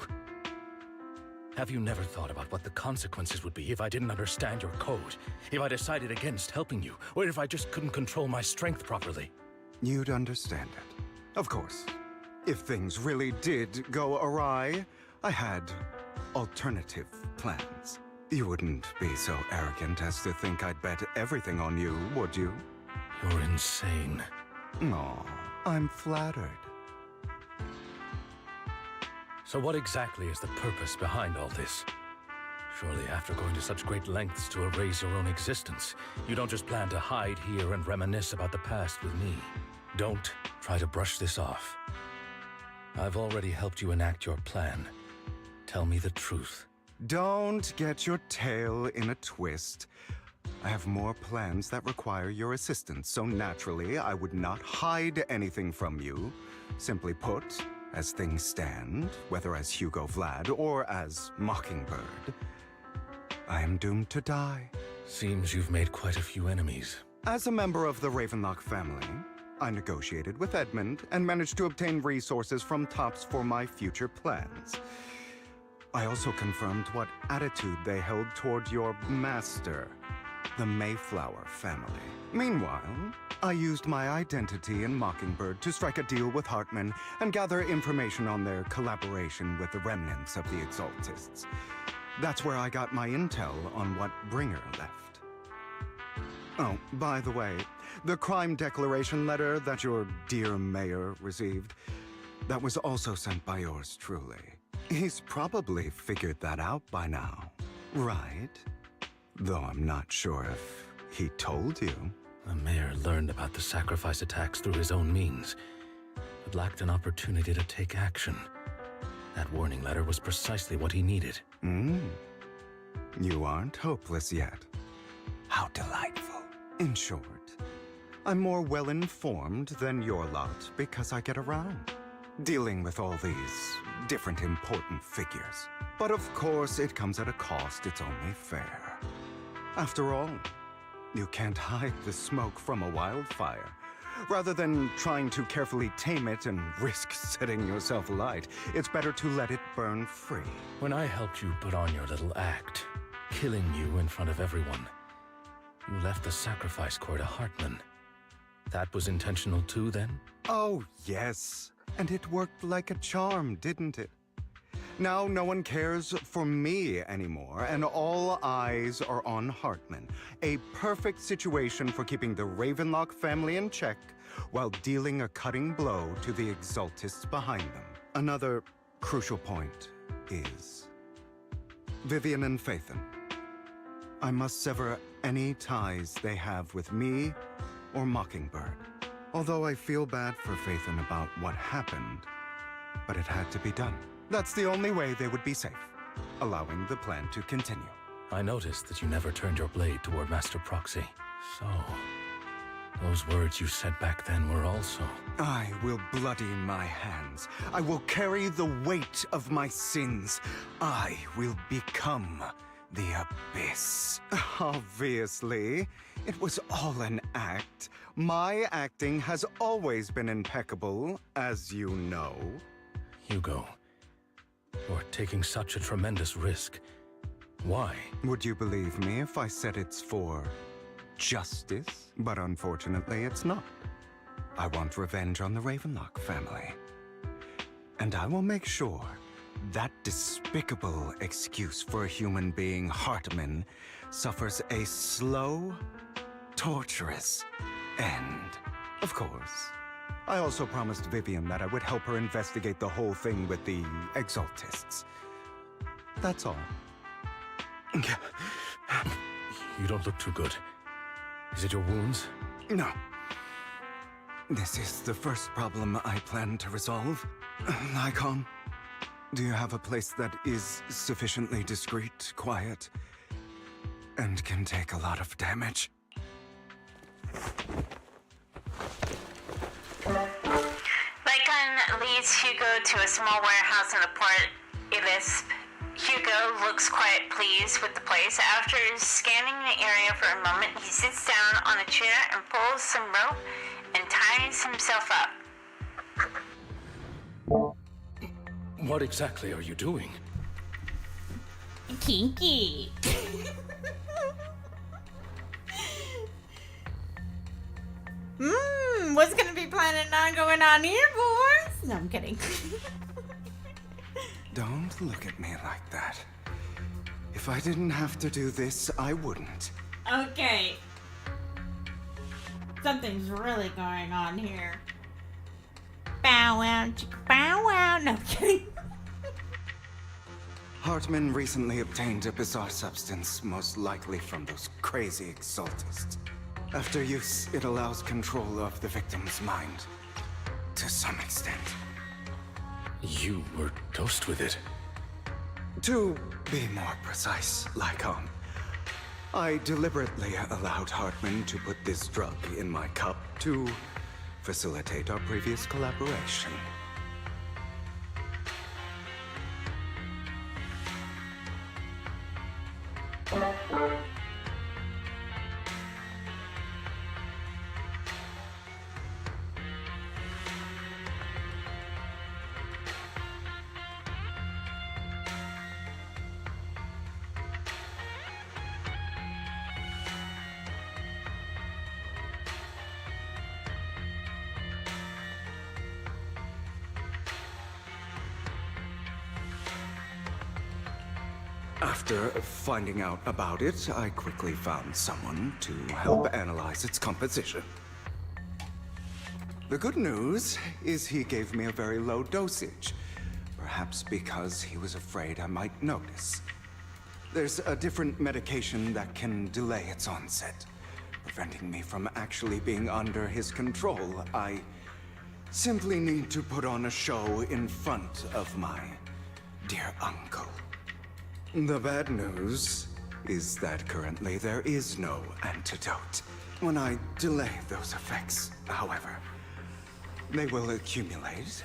Have you never thought about what the consequences would be if I didn't understand your code? If I decided against helping you? Or if I just couldn't control my strength properly? You'd understand it. Of course. If things really did go awry, I had alternative plans. You wouldn't be so arrogant as to think I'd bet everything on you, would you? You're insane. Aw, I'm flattered. So what exactly is the purpose behind all this? Surely after going to such great lengths to erase your own existence, you don't just plan to hide here and reminisce about the past with me. Don't try to brush this off. I've already helped you enact your plan. Tell me the truth. Don't get your tail in a twist. I have more plans that require your assistance, so naturally I would not hide anything from you. Simply put, as things stand, whether as Hugo Vlad or as Mockingbird, I am doomed to die. Seems you've made quite a few enemies. As a member of the Ravenlock family, I negotiated with Edmund and managed to obtain resources from Tops for my future plans. I also confirmed what attitude they held toward your master, the Mayflower family. Meanwhile, I used my identity in Mockingbird to strike a deal with Hartman and gather information on their collaboration with the remnants of the Exaltists. That's where I got my intel on what Bringer left. Oh, by the way, the crime declaration letter that your dear mayor received, that was also sent by yours truly. He's probably figured that out by now, right? Though I'm not sure if he told you. The mayor learned about the sacrifice attacks through his own means, but lacked an opportunity to take action. That warning letter was precisely what he needed. You aren't hopeless yet. How delightful. In short, I'm more well-informed than your lot because I get around, dealing with all these different important figures. But of course, it comes at a cost, it's only fair. After all, you can't hide the smoke from a wildfire. Rather than trying to carefully tame it and risk setting yourself alight, it's better to let it burn free. When I helped you put on your little act, killing you in front of everyone, you left the sacrifice core to Hartman. That was intentional too, then? Oh, yes. And it worked like a charm, didn't it? Now no one cares for me anymore, and all eyes are on Hartman. A perfect situation for keeping the Ravenlock family in check while dealing a cutting blow to the Exaltists behind them. Another crucial point is Vivian and Phaethon. I must sever any ties they have with me or Mockingbird. Although I feel bad for Phaethon about what happened, but it had to be done. That's the only way they would be safe, allowing the plan to continue. I noticed that you never turned your blade toward Master Proxy. So, those words you said back then were also... I will bloody my hands. I will carry the weight of my sins. I will become the Abyss. Obviously, it was all an act. My acting has always been impeccable, as you know. Hugo, you're taking such a tremendous risk. Why? Would you believe me if I said it's for justice? But unfortunately, it's not. I want revenge on the Ravenlock family. And I will make sure that despicable excuse for a human being, Hartman, suffers a slow, torturous end. Of course, I also promised Vivian that I would help her investigate the whole thing with the Exaltists. That's all. You don't look too good. Is it your wounds? No. This is the first problem I plan to resolve. Lycon, do you have a place that is sufficiently discreet, quiet, and can take a lot of damage? Lycon leads Hugo to a small warehouse in the Port Elisp. Hugo looks quite pleased with the place. After scanning the area for a moment, he sits down on a chair and pulls some rope and ties himself up. What exactly are you doing? Kinky. What's gonna be planning on going on here, boys? No, I'm kidding. Don't look at me like that. If I didn't have to do this, I wouldn't. Okay. Something's really going on here. Bow wow, chicka bow wow. No, I'm kidding. Hartman recently obtained a bizarre substance, most likely from those crazy Exaltists. After use, it allows control of the victim's mind. To some extent. You were dosed with it. To be more precise, Lycon, I deliberately allowed Hartman to put this drug in my cup to facilitate our previous collaboration. After finding out about it, I quickly found someone to help analyze its composition. The good news is he gave me a very low dosage, perhaps because he was afraid I might notice. There's a different medication that can delay its onset, preventing me from actually being under his control. I simply need to put on a show in front of my dear uncle. The bad news is that currently there is no antidote. When I delay those effects, however, they will accumulate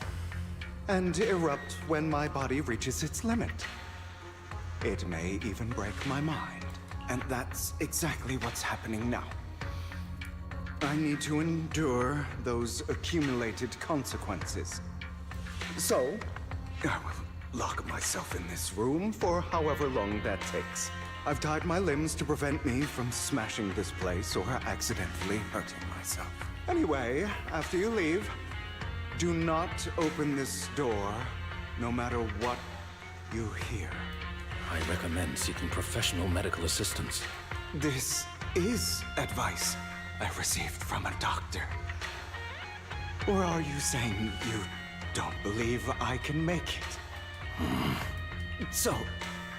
and erupt when my body reaches its limit. It may even break my mind, and that's exactly what's happening now. I need to endure those accumulated consequences. So, I will lock myself in this room for however long that takes. I've tied my limbs to prevent me from smashing this place or accidentally hurting myself. Anyway, after you leave, do not open this door, no matter what you hear. I recommend seeking professional medical assistance. This is advice I received from a doctor. Or are you saying you don't believe I can make it? So,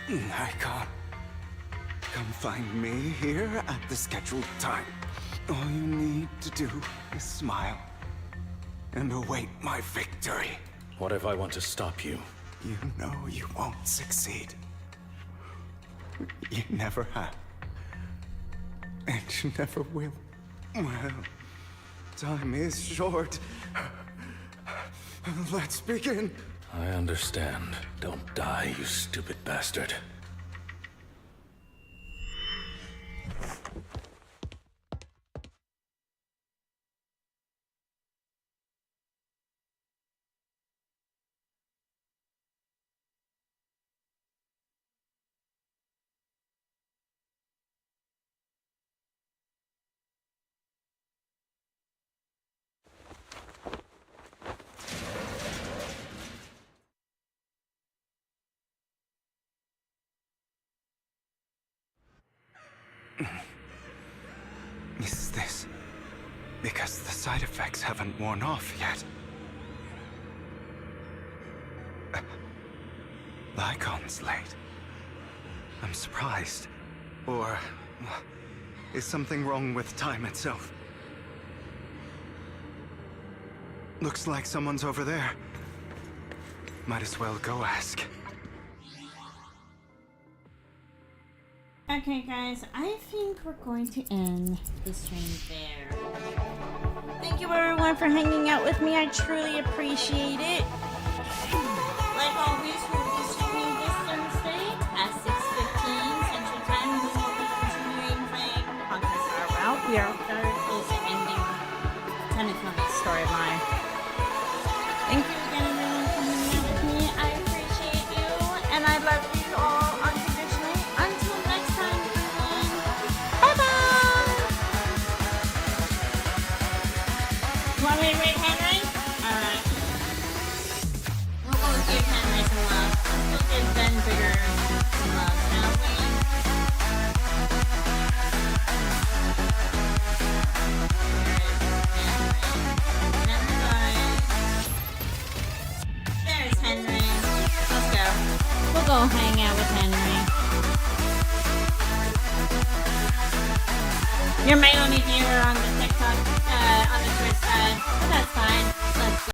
Icon, come find me here at the scheduled time. All you need to do is smile and await my victory. What if I want to stop you? You know you won't succeed. You never have. And you never will. Well, time is short. Let's begin. I understand. Don't die, you stupid bastard. Is this because the side effects haven't worn off yet? The icon's late. I'm surprised. Or is something wrong with time itself? Looks like someone's over there. Might as well go ask. Okay, guys, I think we're going to end the stream there. Thank you, everyone, for hanging out with me. I truly appreciate it. Like always, we'll be streaming this Thursday at 6:15 Central Time. We will be continuing playing Conquest Our Route. We are close to ending Tennecommy's storyline. Thank you again, everyone, for hanging out with me. I appreciate you, and I love you all unconditionally. Until next time, everyone. Bye-bye! You want me to read Henry? Alright. We'll give Henry some love. We'll give Ben Bigger some love, shall we? There's Henry. Let's go. We'll go hang out with Henry. You're my only viewer on the TikTok, on the Twitch side, but that's fine. Let's go.